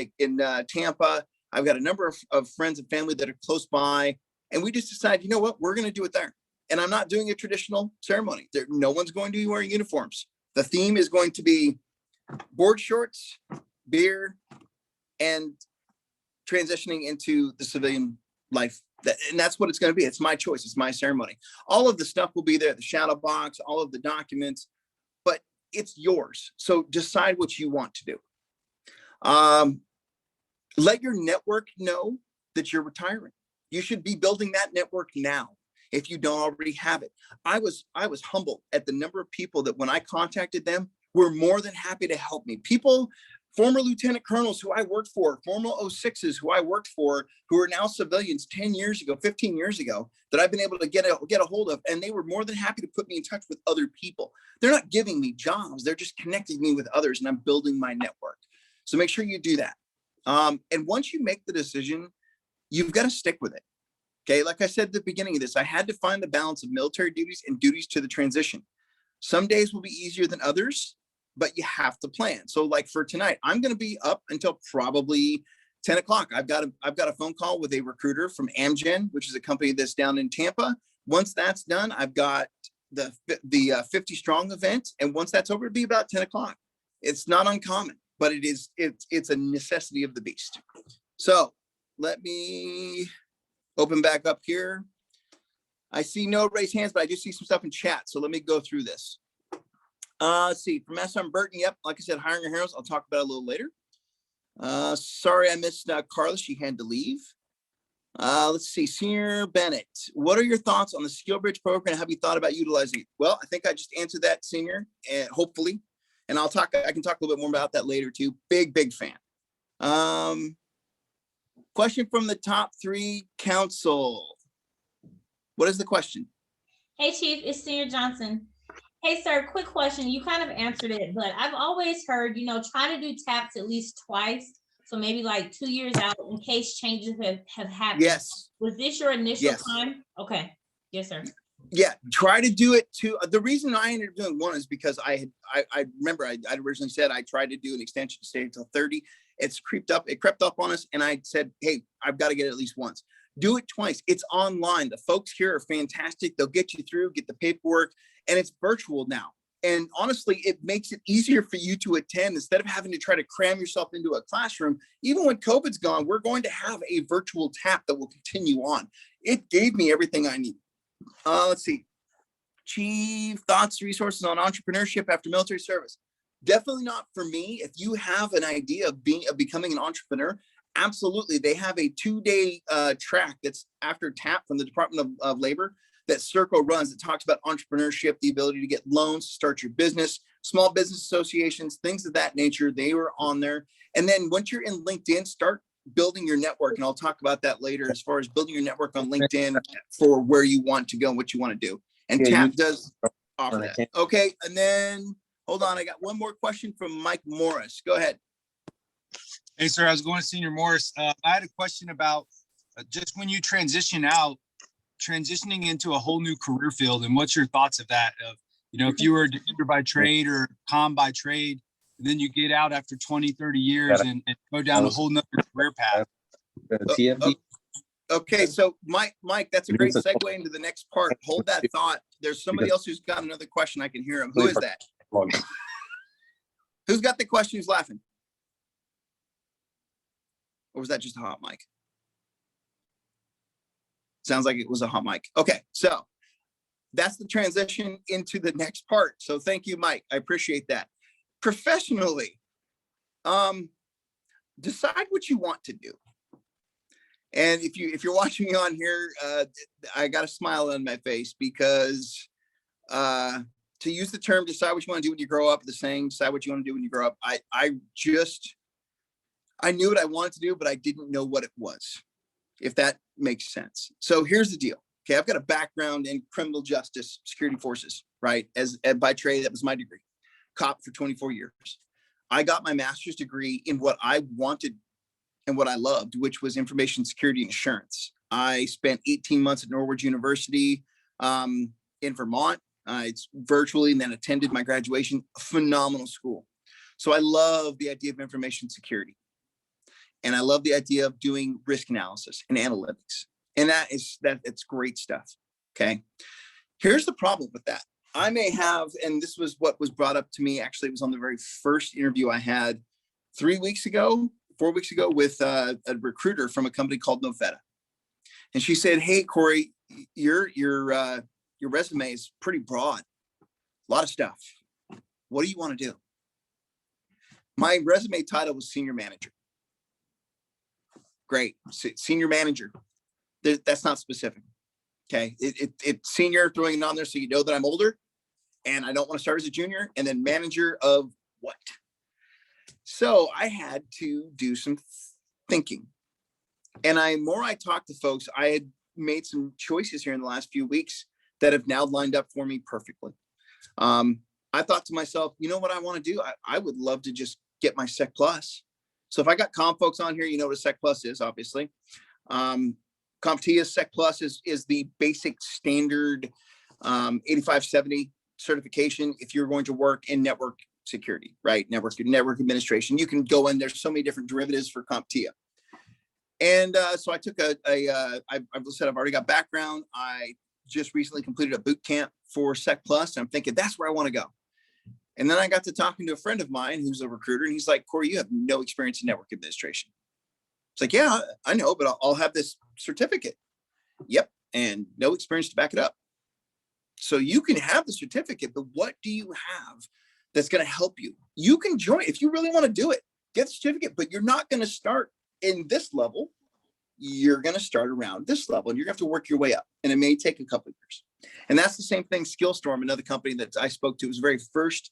Tampa. I've got a number of friends and family that are close by. And we just decided, you know what, we're going to do it there. And I'm not doing a traditional ceremony. No one's going to be wearing uniforms. The theme is going to be board shorts, beer, and transitioning into the civilian life. And that's what it's going to be. It's my choice. It's my ceremony. All of the stuff will be there, the shadow box, all of the documents, but it's yours. So decide what you want to do. Let your network know that you're retiring. You should be building that network now if you don't already have it. I was humbled at the number of people that when I contacted them were more than happy to help me. People, former lieutenant colonels who I worked for, former 06s who I worked for, who are now civilians 10 years ago, 15 years ago, that I've been able to get a hold of. And they were more than happy to put me in touch with other people. They're not giving me jobs. They're just connecting me with others, and I'm building my network. So make sure you do that. And once you make the decision, you've got to stick with it. Okay. Like I said at the beginning of this, I had to find the balance of military duties and duties to the transition. Some days will be easier than others, but you have to plan. So like for tonight, I'm going to be up until probably 10 o'clock. I've got a phone call with a recruiter from Amgen, which is a company that's down in Tampa. Once that's done, I've got the 50 strong event. And once that's over, it'll be about 10 o'clock. It's not uncommon, but it's a necessity of the beast. So let me open back up here. I see no raised hands, but I do see some stuff in chat. So let me go through this. Let's see, from S.M. Burton. Yep, like I said, hiring your heroes. I'll talk about it a little later. Sorry, I missed Carla. She had to leave. Let's see, Senior Bennett. What are your thoughts on the Skill Bridge program? Have you thought about utilizing it? Well, I think I just answered that, Senior, and hopefully, and I can talk a little bit more about that later too. Big fan. Question from the top 3 council. What is the question? Hey, Chief, it's Senior Johnson. Hey, sir, quick question. You kind of answered it, but I've always heard, try to do taps at least twice. So maybe like 2 years out in case changes have happened. Yes. Was this your initial Yes. time? Okay. Yes, sir. Yeah, try to do it too. The reason I ended up doing one is because I remember I originally said I tried to do an extension to stay until 30. It crept up on us, and I said, hey, I've got to get it at least once. Do it twice. It's online. The folks here are fantastic. They'll get you through, get the paperwork, and it's virtual now. And honestly, it makes it easier for you to attend instead of having to try to cram yourself into a classroom. Even when COVID's gone, we're going to have a virtual tap that will continue on. It gave me everything I need. Let's see. Chief, thoughts, resources on entrepreneurship after military service. Definitely not for me. If you have an idea of becoming an entrepreneur, absolutely. They have a 2-day track that's after TAP from the Department of Labor that Serco runs that talks about entrepreneurship, the ability to get loans to start your business, small business associations, things of that nature. They were on there. And then once you're in LinkedIn, start building your network. And I'll talk about that later as far as building your network on LinkedIn for where you want to go and what you want to do. And TAP does offer that. Okay. And then hold on. I got one more question from Mike Morris. Go ahead. Hey, sir, I was going to Senior Morris. I had a question about just when you transitioning into a whole new career field, and what's your thoughts of that? If you were a defender by trade or comm by trade, and then you get out after 20, 30 years and go down a whole nother career path. Okay, so Mike, that's a great segue into the next part. Hold that thought. There's somebody else who's got another question. I can hear him. Who is that? Who's got the question? Who's laughing? Or was that just a hot mic? Sounds like it was a hot mic. Okay, so that's the transition into the next part. So thank you, Mike. I appreciate that. Professionally, decide what you want to do. And if you're watching me on here, I got a smile on my face because to use the term decide what you want to do when you grow up, the saying decide what you want to do when you grow up. I knew what I wanted to do, but I didn't know what it was, if that makes sense. So here's the deal. Okay, I've got a background in criminal justice, security forces, right? As by trade, that was my degree. Cop for 24 years. I got my master's degree in what I wanted and what I loved, which was information security and assurance. I spent 18 months at Norwich University in Vermont. It's virtually, and then attended my graduation. Phenomenal school. So I love the idea of information security. And I love the idea of doing risk analysis and analytics. And it's great stuff. Okay. Here's the problem with that. I may have, and this was what was brought up to me. Actually, it was on the very first interview I had 4 weeks ago with a recruiter from a company called Novetta. And she said, hey, Corey, your resume is pretty broad. A lot of stuff. What do you want to do? My resume title was senior manager. Great. Senior manager. That's not specific. Okay. It's senior, throwing it on there so you know that I'm older and I don't want to start as a junior, and then manager of what? So I had to do some thinking. And more I talked to folks, I had made some choices here in the last few weeks that have now lined up for me perfectly. I thought to myself, you know what I want to do? I would love to just get my Sec Plus. So if I got Comp folks on here, you know what a Sec Plus is, obviously. CompTIA Sec Plus is the basic standard 8570 certification if you're going to work in network security, right? Network administration. You can go in, there's so many different derivatives for CompTIA. And so I took I've said I've already got background. I just recently completed a boot camp for Sec Plus. I'm thinking that's where I want to go. And then I got to talking to a friend of mine who's a recruiter, and he's like, Corey, you have no experience in network administration. It's like, yeah, I know, but I'll have this certificate. Yep. And no experience to back it up. So you can have the certificate, but what do you have that's going to help you? You can join if you really want to do it, get the certificate, but you're not going to start in this level. You're going to start around this level and you're going to have to work your way up. And it may take a couple of years. And that's the same thing. Skillstorm, another company that I spoke to, was the very first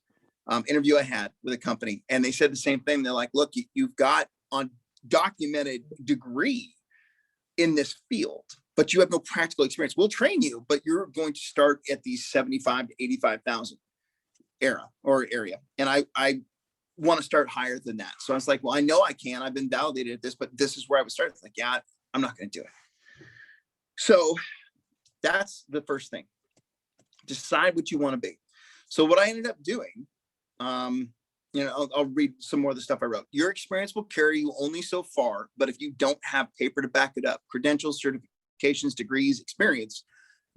interview I had with a company. And they said the same thing. They're like, look, you've got on documented degree in this field, but you have no practical experience. We'll train you, but you're going to start at the 75 to 85,000 area. And I want to start higher than that. So I was like, well, I know I can, I've been validated at this, but this is where I would start. It's like, yeah, I'm not going to do it. So that's the first thing. Decide what you want to be. So what I ended up doing, I'll read some more of the stuff I wrote. Your experience will carry you only so far, but if you don't have paper to back it up, credentials, certifications, degrees, experience,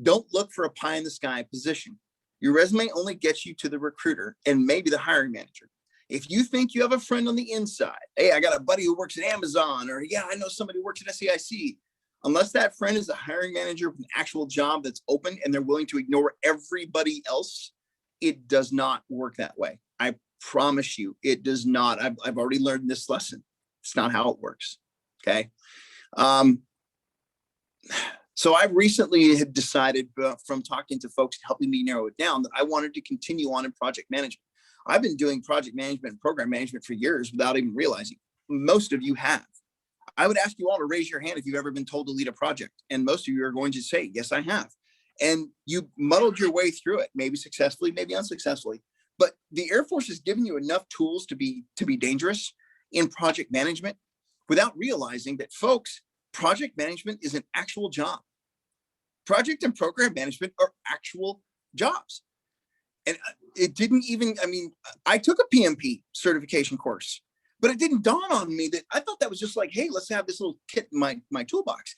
don't look for a pie in the sky position. Your resume only gets you to the recruiter and maybe the hiring manager. If you think you have a friend on the inside, hey, I got a buddy who works at Amazon, or yeah, I know somebody who works at SAIC. Unless that friend is a hiring manager with an actual job that's open and they're willing to ignore everybody else, it does not work that way. I promise you, it does not. I've already learned this lesson. It's not how it works. Okay. So I recently had decided from talking to folks helping me narrow it down that I wanted to continue on in project management. I've been doing project management and program management for years without even realizing. Most of you have. I would ask you all to raise your hand if you've ever been told to lead a project. And most of you are going to say, yes, I have. And you muddled your way through it, maybe successfully, maybe unsuccessfully. But the Air Force has given you enough tools to be dangerous in project management without realizing that, folks, project management is an actual job. Project and program management are actual jobs. And it didn't even, I took a PMP certification course, but it didn't dawn on me that I thought that was just like, hey, let's have this little kit in my toolbox.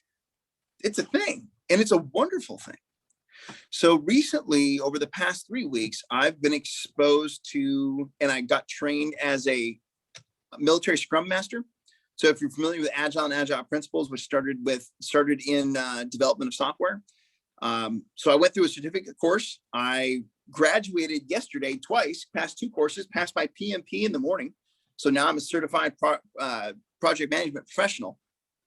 It's a thing, and it's a wonderful thing. So recently, over the past 3 weeks, I've been exposed to, and I got trained as a military Scrum Master. So if you're familiar with Agile and Agile principles, which started in development of software. So I went through a certificate course. I graduated yesterday twice, passed 2 courses, passed my PMP in the morning. So now I'm a certified project management professional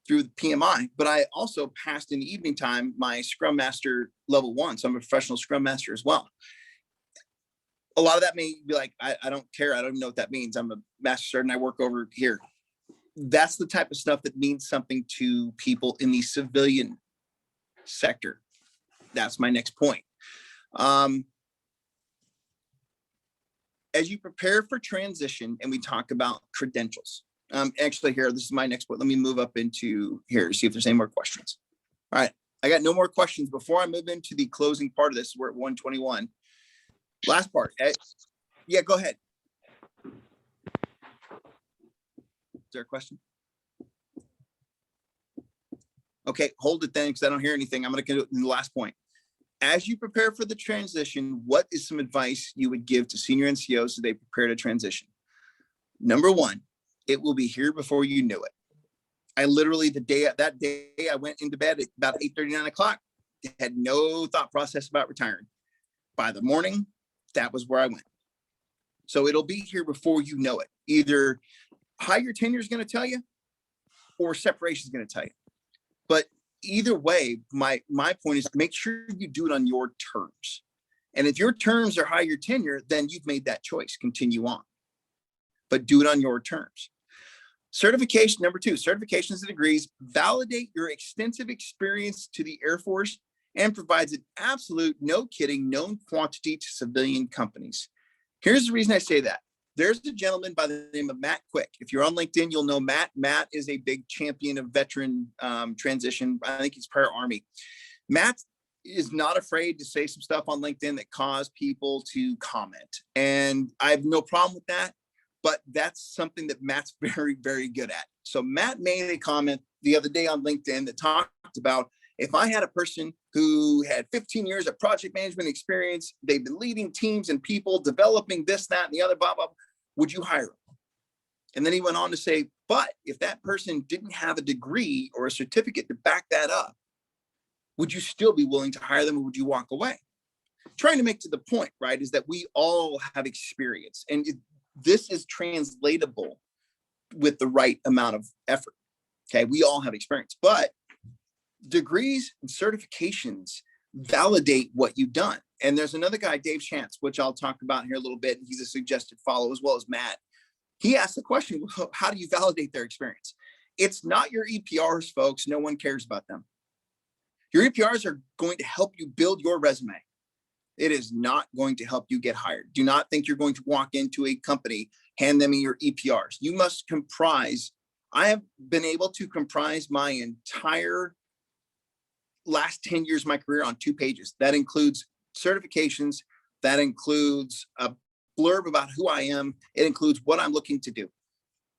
through the PMI, but I also passed in the evening time my Scrum Master level 1. So I'm a professional Scrum Master as well. A lot of that may be like, I don't care. I don't even know what that means. I'm a Master Sergeant. I work over here. That's the type of stuff that means something to people in the civilian sector. That's my next point. As you prepare for transition and we talk about credentials, actually here, this is my next point. Let me move up into here, see if there's any more questions. All right, I got no more questions. Before I move into the closing part of this, we're at 121. Last part. Yeah, go ahead. Is there a question? Okay, hold it then, because I don't hear anything. I'm going to get to the last point. As you prepare for the transition, what is some advice you would give to senior NCOs so they prepare to transition? Number 1, it will be here before you knew it. I literally, that day I went into bed at about 8:30, 9 o'clock, had no thought process about retiring. By the morning, that was where I went. So it'll be here before you know it. Either higher tenure is going to tell you, or separation is going to tell you. But either way, my point is make sure you do it on your terms. And if your terms are higher tenure, then you've made that choice. Continue on. But do it on your terms. Certification, number 2, certifications and degrees validate your extensive experience to the Air Force and provides an absolute, no kidding, known quantity to civilian companies. Here's the reason I say that. There's a gentleman by the name of Matt Quick. If you're on LinkedIn, you'll know Matt. Matt is a big champion of veteran transition. I think he's prior Army. Matt is not afraid to say some stuff on LinkedIn that cause people to comment. And I have no problem with that, but that's something that Matt's very, very good at. So Matt made a comment the other day on LinkedIn that talked about, if I had a person who had 15 years of project management experience, they've been leading teams and people, developing this, that, and the other, blah, blah, would you hire them? And then he went on to say, but if that person didn't have a degree or a certificate to back that up, would you still be willing to hire them, or would you walk away? Trying to make to the point, right, is that we all have experience, and this is translatable with the right amount of effort. Okay, we all have experience, but degrees and certifications validate what you've done. And there's another guy, Dave Chance, which I'll talk about here a little bit. He's a suggested follow, as well as Matt. He asked the question, well, how do you validate their experience? It's not your EPRs, folks. No one cares about them. Your EPRs are going to help you build your resume. It is not going to help you get hired. Do not think you're going to walk into a company, hand them your EPRs. You must comprise. I have been able to comprise my entire last 10 years of my career on 2 pages. That includes certifications. That includes a blurb about who I am. It includes what I'm looking to do.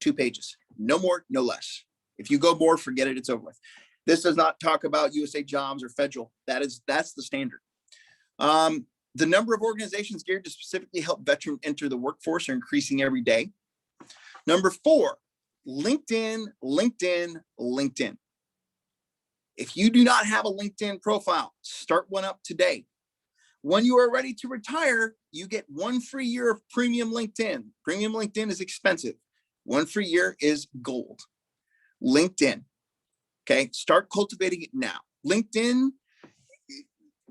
2 pages, no more, no less. If you go more, forget it, it's over with. This does not talk about USA Jobs or federal. That's the standard. The number of organizations geared to specifically help veterans enter the workforce are increasing every day. Number 4, LinkedIn, LinkedIn, LinkedIn. If you do not have a LinkedIn profile, start one up today. When you are ready to retire, you get 1 free year of premium LinkedIn. Premium LinkedIn is expensive. 1 free year is gold. LinkedIn. Okay, start cultivating it now. LinkedIn,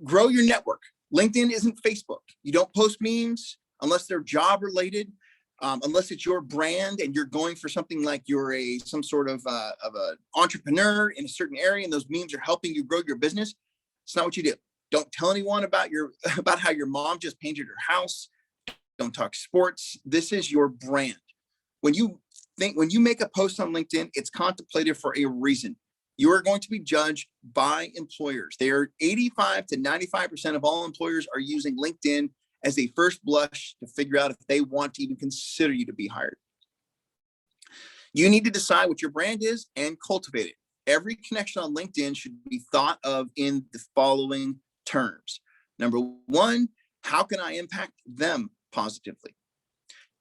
grow your network. LinkedIn isn't Facebook. You don't post memes unless they're job related, unless it's your brand and you're going for something like you're some sort of an entrepreneur in a certain area and those memes are helping you grow your business. It's not what you do. Don't tell anyone about how your mom just painted her house. Don't talk sports. This is your brand. When you make a post on LinkedIn, it's contemplated for a reason. You are going to be judged by employers. They are 85 to 95% of all employers are using LinkedIn as a first blush to figure out if they want to even consider you to be hired. You need to decide what your brand is and cultivate it. Every connection on LinkedIn should be thought of in the following terms. Number 1, how can I impact them positively?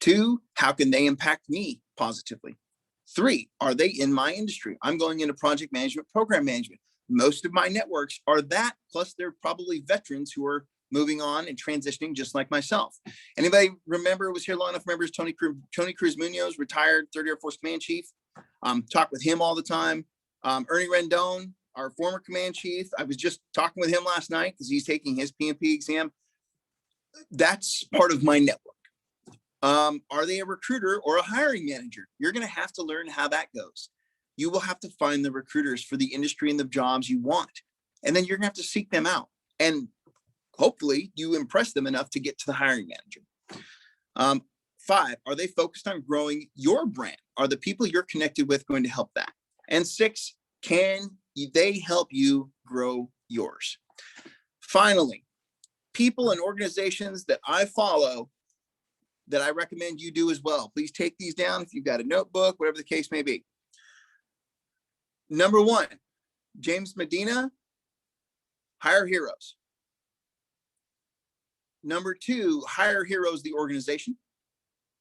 2, how can they impact me positively? 3, are they in my industry? I'm going into project management, program management. Most of my networks are that, plus they're probably veterans who are moving on and transitioning just like myself. Anybody was here long enough, remembers Tony Cruz Munoz, retired 30 Air Force Command Chief. Talk with him all the time. Ernie Rendon, our former command chief. I was just talking with him last night because he's taking his PMP exam. That's part of my network. Are they a recruiter or a hiring manager? You're going to have to learn how that goes. You will have to find the recruiters for the industry and the jobs you want. And then you're going to have to seek them out. And hopefully you impress them enough to get to the hiring manager. 5, are they focused on growing your brand? Are the people you're connected with going to help that? And 6, can they help you grow yours? Finally, people and organizations that I follow that I recommend you do as well. Please take these down if you've got a notebook, whatever the case may be. Number 1, James Medina, Hire Heroes. Number 2, Hire Heroes, the organization.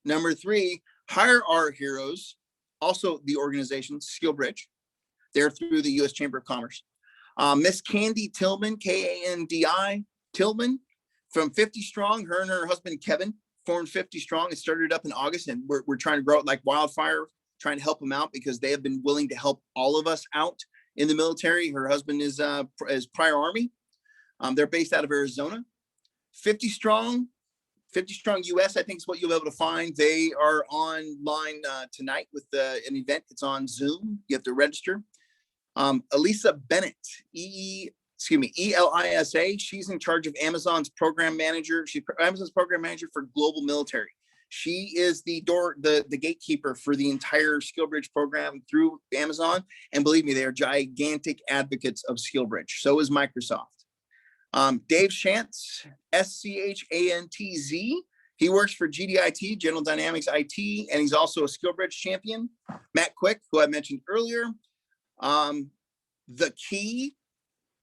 Number 3, Hire Our Heroes, also the organization, SkillBridge. They're through the U.S. Chamber of Commerce. Miss Candy Tillman, Kandi Tillman, from 50 Strong. Her and her husband, Kevin, formed 50 Strong. It started up in August, and we're trying to grow it like wildfire, trying to help them out because they have been willing to help all of us out in the military. Her husband is prior Army. They're based out of Arizona. 50 Strong US, I think is what you'll be able to find. They are online tonight with an event. It's on Zoom. You have to register. Elisa Bennett, ELISA. She's in charge of Amazon's program manager. She's Amazon's program manager for global military. She is the gatekeeper for the entire SkillBridge program through Amazon. And believe me, they are gigantic advocates of SkillBridge. So is Microsoft. Dave Shantz, SCHANTZ. He works for GDIT, General Dynamics IT, and he's also a SkillBridge champion. Matt Quick, who I mentioned earlier. The Key,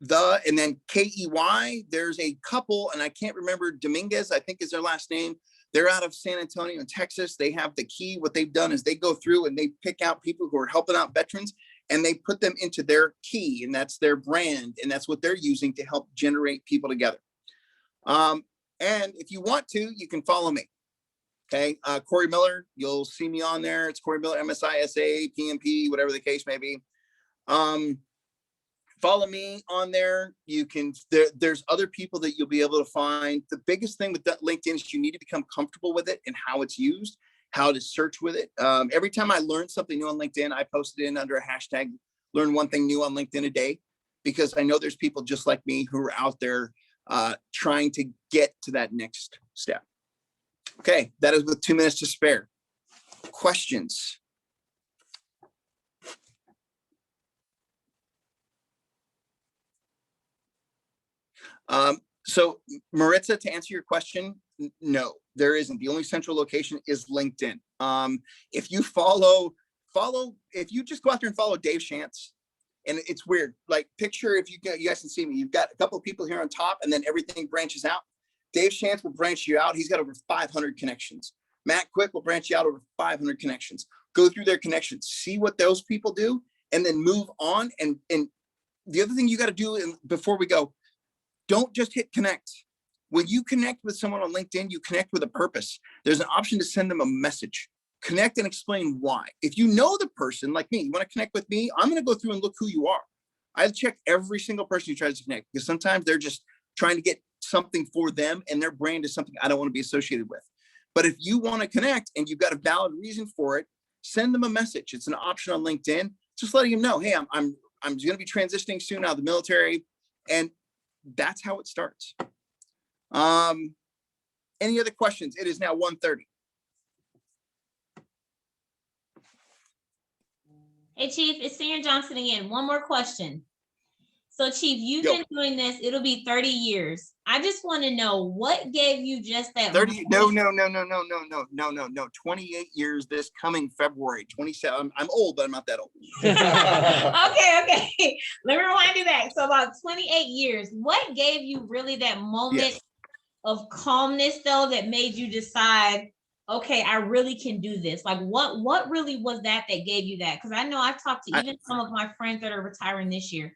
and then KEY. There's a couple, and I can't remember, Dominguez, I think is their last name. They're out of San Antonio in Texas. They have The Key. What they've done is they go through and they pick out people who are helping out veterans, and they put them into their key, and that's their brand, and that's what they're using to help generate people together. And if you want to, you can follow me. Okay, Corey Miller, you'll see me on there. It's Corey Miller, MSISA, PMP, whatever the case may be. Follow me on there. You can, there's other people that you'll be able to find. The biggest thing with that LinkedIn is you need to become comfortable with it and how it's used, how to search with it. Every time I learn something new on LinkedIn, I post it in under a hashtag, learn one thing new on LinkedIn a day, because I know there's people just like me who are out there trying to get to that next step. Okay, that is with 2 minutes to spare. Questions? So Maritza, to answer your question, no, there isn't. The only central location is LinkedIn. If you if you just go out there and follow Dave Shantz, and it's weird, like picture, if you guys can see me, you've got a couple of people here on top and then everything branches out. Dave Shantz will branch you out. He's got over 500 connections. Matt Quick will branch you out over 500 connections. Go through their connections, see what those people do, and then move on. And the other thing you got to do before we go, don't just hit connect. When you connect with someone on LinkedIn, you connect with a purpose. There's an option to send them a message. Connect and explain why. If you know the person, like me, you want to connect with me, I'm going to go through and look who you are. I check every single person who tries to connect, because sometimes they're just trying to get something for them and their brand is something I don't want to be associated with. But if you want to connect and you've got a valid reason for it, send them a message. It's an option on LinkedIn. Just letting them know, hey, I'm going to be transitioning soon out of the military. And that's how it starts. Any other questions? It is now 1:30. Hey, Chief, it's Stan Johnson again. One more question. So, Chief, you've been doing this, it'll be 30 years. I just want to know what gave you just that 30, no, 28 years this coming February, 27. I'm old, but I'm not that old. Okay. Let me rewind you back. So about 28 years, what gave you really that moment of calmness though, that made you decide, okay, I really can do this? Like what really was that gave you that? Because I know I've talked to even some of my friends that are retiring this year,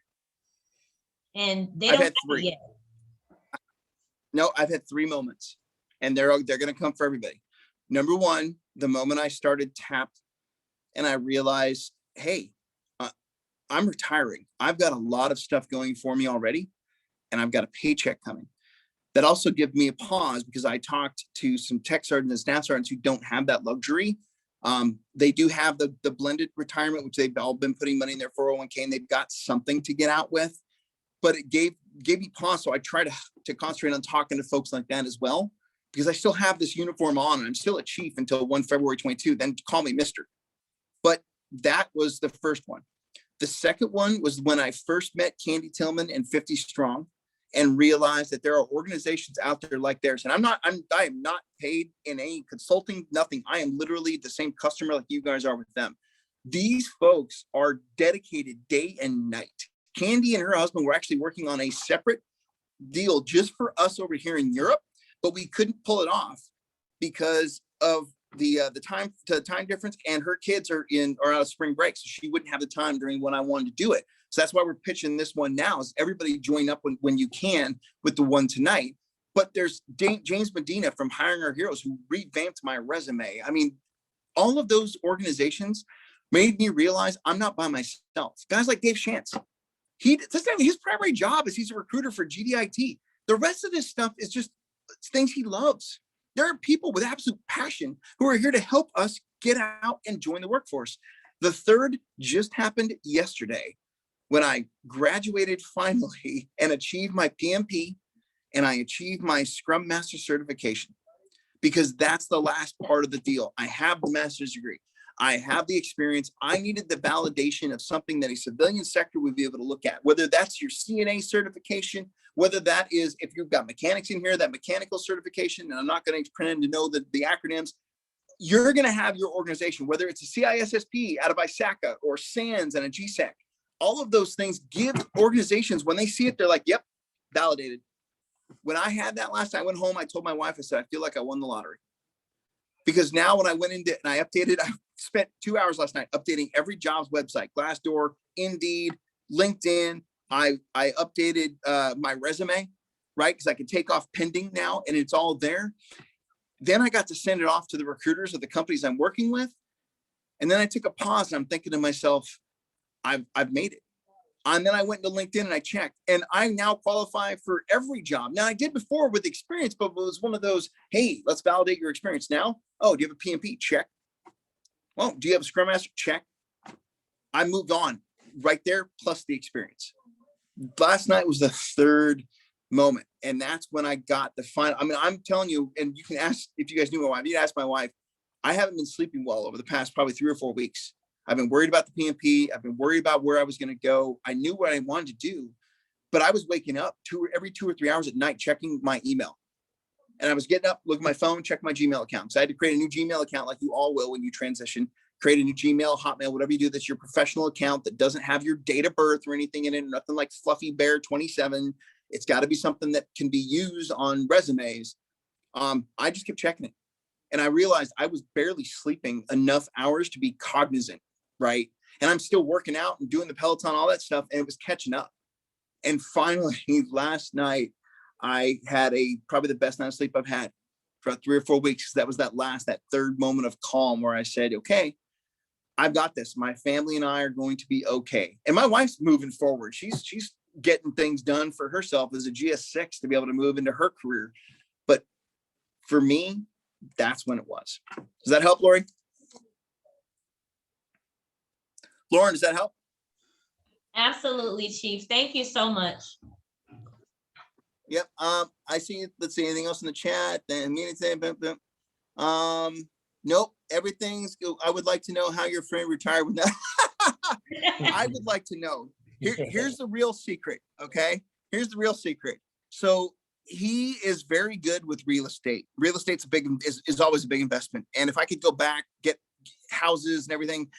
and they don't have it yet. No, I've had 3 moments, and they're going to come for everybody. Number one, the moment I started TAP and I realized, hey, I'm retiring. I've got a lot of stuff going for me already, and I've got a paycheck coming. That also gave me a pause, because I talked to some tech sergeants and staff sergeants who don't have that luxury. They do have the blended retirement, which they've all been putting money in their 401k, and they've got something to get out with. But it gave me pause. So I try to concentrate on talking to folks like that as well, because I still have this uniform on and I'm still a chief until February 22, then call me Mr. But that was the first one. The second one was when I first met Candy Tillman and 50 Strong, and realized that there are organizations out there like theirs. And I am not paid in any consulting, nothing. I am literally the same customer like you guys are with them. These folks are dedicated day and night. Candy and her husband were actually working on a separate deal just for us over here in Europe, but we couldn't pull it off because of the time difference, and her kids are out of spring break, so she wouldn't have the time during when I wanted to do it. So that's why we're pitching this one now, is everybody join up when you can with the one tonight. But there's James Medina from Hiring Our Heroes, who revamped my resume. I mean, all of those organizations made me realize I'm not by myself. Guys like Dave Shantz, his primary job is he's a recruiter for GDIT. The rest of this stuff is just things he loves. There are people with absolute passion who are here to help us get out and join the workforce. The third just happened yesterday when I graduated finally and achieved my PMP, and I achieved my Scrum Master certification, because that's the last part of the deal. I have the master's degree. I have the experience. I needed the validation of something that a civilian sector would be able to look at, whether that's your CNA certification, whether that is, if you've got mechanics in here, that mechanical certification, and I'm not going to pretend to know the acronyms. You're going to have your organization, whether it's a CISSP out of ISACA or SANS and a GSEC. All of those things give organizations, when they see it, they're like, yep, validated. When I had that last time, I went home, I told my wife, I said, I feel like I won the lottery. Because now when I went into and I updated, I spent 2 hours last night updating every jobs website, Glassdoor, Indeed, LinkedIn. I updated my resume, right? Because I can take off pending now and it's all there. Then I got to send it off to the recruiters of the companies I'm working with. And then I took a pause and I'm thinking to myself, I've made it. And then I went to LinkedIn and I checked, and I now qualify for every job. Now I did before with experience, but it was one of those, hey, let's validate your experience now. Oh, do you have a PMP? Check. Well, do you have a Scrum Master? Check. I moved on right there, plus the experience. Last night was the third moment. And that's when I got the final. I mean, I'm telling you, and you can ask, if you guys knew my wife, you'd ask my wife, I haven't been sleeping well over the past probably 3 or 4 weeks. I've been worried about the PMP. I've been worried about where I was going to go. I knew what I wanted to do, but I was waking up every 2 or 3 hours at night, checking my email. And I was getting up, looking at my phone, check my Gmail account. So I had to create a new Gmail account like you all will when you transition, create a new Gmail, Hotmail, whatever you do, that's your professional account that doesn't have your date of birth or anything in it, nothing like Fluffy Bear 27. It's got to be something that can be used on resumes. I just kept checking it. And I realized I was barely sleeping enough hours to be cognizant, right? And I'm still working out and doing the Peloton, all that stuff, and it was catching up. And finally, last night, I had probably the best night of sleep I've had for 3 or 4 weeks. That was that third moment of calm where I said, okay, I've got this. My family and I are going to be okay. And my wife's moving forward. She's getting things done for herself as a GS6 to be able to move into her career. But for me, that's when it was. Does that help, Lori? Lauren, does that help? Absolutely, Chief. Thank you so much. Yep. I see. Let's see. Anything else in the chat? Nope. Everything's. I would like to know how your friend retired with that. I would like to know. Here's the real secret. Okay. Here's the real secret. So he is very good with real estate. Real estate's is always a big investment. And if I could go back, get houses and everything,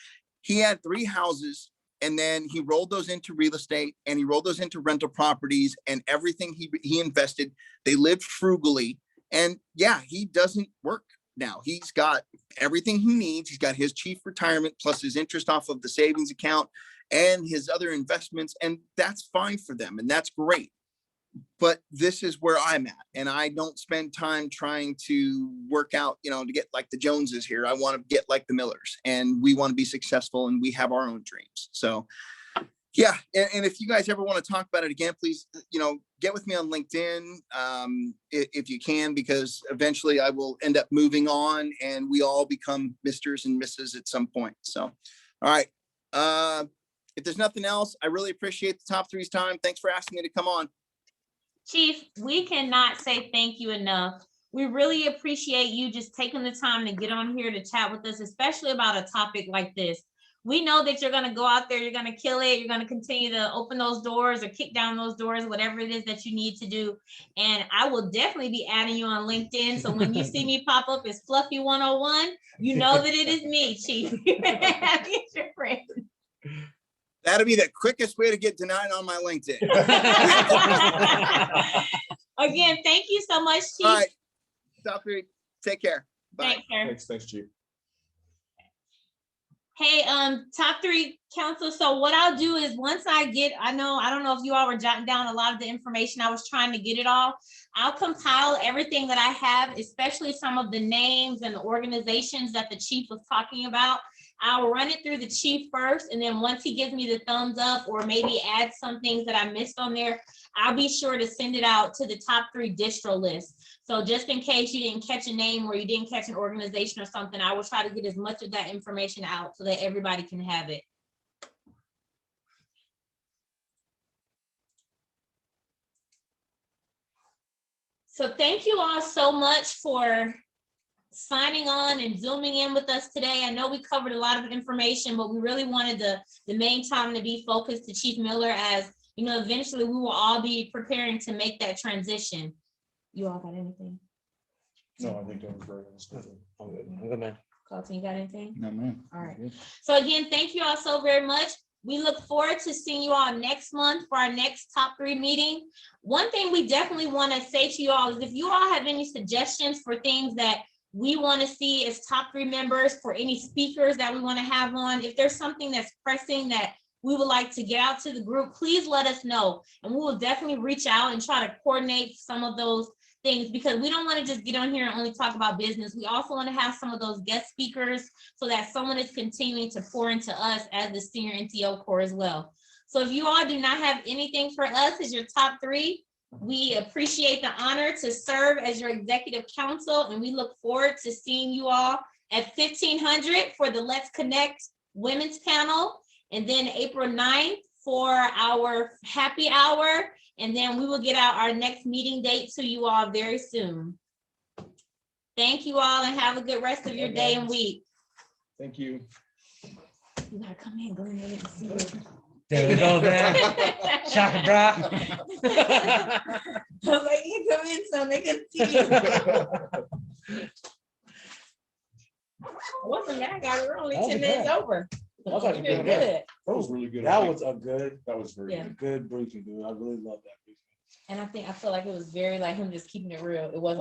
he had 3 houses. And then he rolled those into real estate and he rolled those into rental properties and everything he invested. They lived frugally. And yeah, he doesn't work now. He's got everything he needs. He's got his chief retirement plus his interest off of the savings account and his other investments. And that's fine for them. And that's great. But this is where I'm at. And I don't spend time trying to work out, to get like the Joneses here. I want to get like the Millers, and we want to be successful, and we have our own dreams. So yeah. And if you guys ever want to talk about it again, please, get with me on LinkedIn if you can, because eventually I will end up moving on and we all become Misters and Mrs. at some point. So, all right. If there's nothing else, I really appreciate the top three's time. Thanks for asking me to come on. Chief, we cannot say thank you enough. We really appreciate you just taking the time to get on here to chat with us, especially about a topic like this. We know that you're going to go out there, you're going to kill it, you're going to continue to open those doors or kick down those doors, whatever it is that you need to do. And I will definitely be adding you on LinkedIn. So when you see me pop up as Fluffy 101, you know that it is me, Chief. It's your friend. That'll be the quickest way to get denied on my LinkedIn. Again, thank you so much, Chief. All right. Top three. Take care. Bye. Thanks, Chief. Hey, top three council. So what I'll do is once I don't know if you all were jotting down a lot of the information. I was trying to get it all. I'll compile everything that I have, especially some of the names and the organizations that the chief was talking about. I'll run it through the chief first, and then once he gives me the thumbs up or maybe add some things that I missed on there, I'll be sure to send it out to the top 3 distro list. So just in case you didn't catch a name or you didn't catch an organization or something, I will try to get as much of that information out so that everybody can have it. So thank you all so much for signing on and zooming in with us today. I know we covered a lot of information, but we really wanted the main time to be focused to Chief Miller, as you know, eventually we will all be preparing to make that transition. You all got anything? No, I think that was very good. I'm good, man. Colton, you got anything? No, man. All right. So again, thank you all so very much. We look forward to seeing you all next month for our next top 3 meeting. One thing we definitely want to say to you all is if you all have any suggestions for things that we want to see as top 3 members, for any speakers that we want to have on, if there's something that's pressing that we would like to get out to the group, please let us know. And we will definitely reach out and try to coordinate some of those things, because we don't want to just get on here and only talk about business. We also want to have some of those guest speakers so that someone is continuing to pour into us as the senior NTO core as well. So if you all do not have anything for us as your top 3, we appreciate the honor to serve as your executive council, and we look forward to seeing you all at 1500 for the Let's Connect Women's Panel, and then April 9th for our happy hour. And then we will get out our next meeting date to you all very soon. Thank you all, and have a good rest of your day and week. Thank you. You gotta come in, go in there and see it. There we go, man. Shaka bra. I was like, you come in so they can see you. Wasn't that guy? We're only That was 10 good. minutes over. That was like a You did good- good. That was really good. That was a good, That was very Yeah. good. good briefing, dude. I really love that briefing. And I feel like it was very like him just keeping it real. It wasn't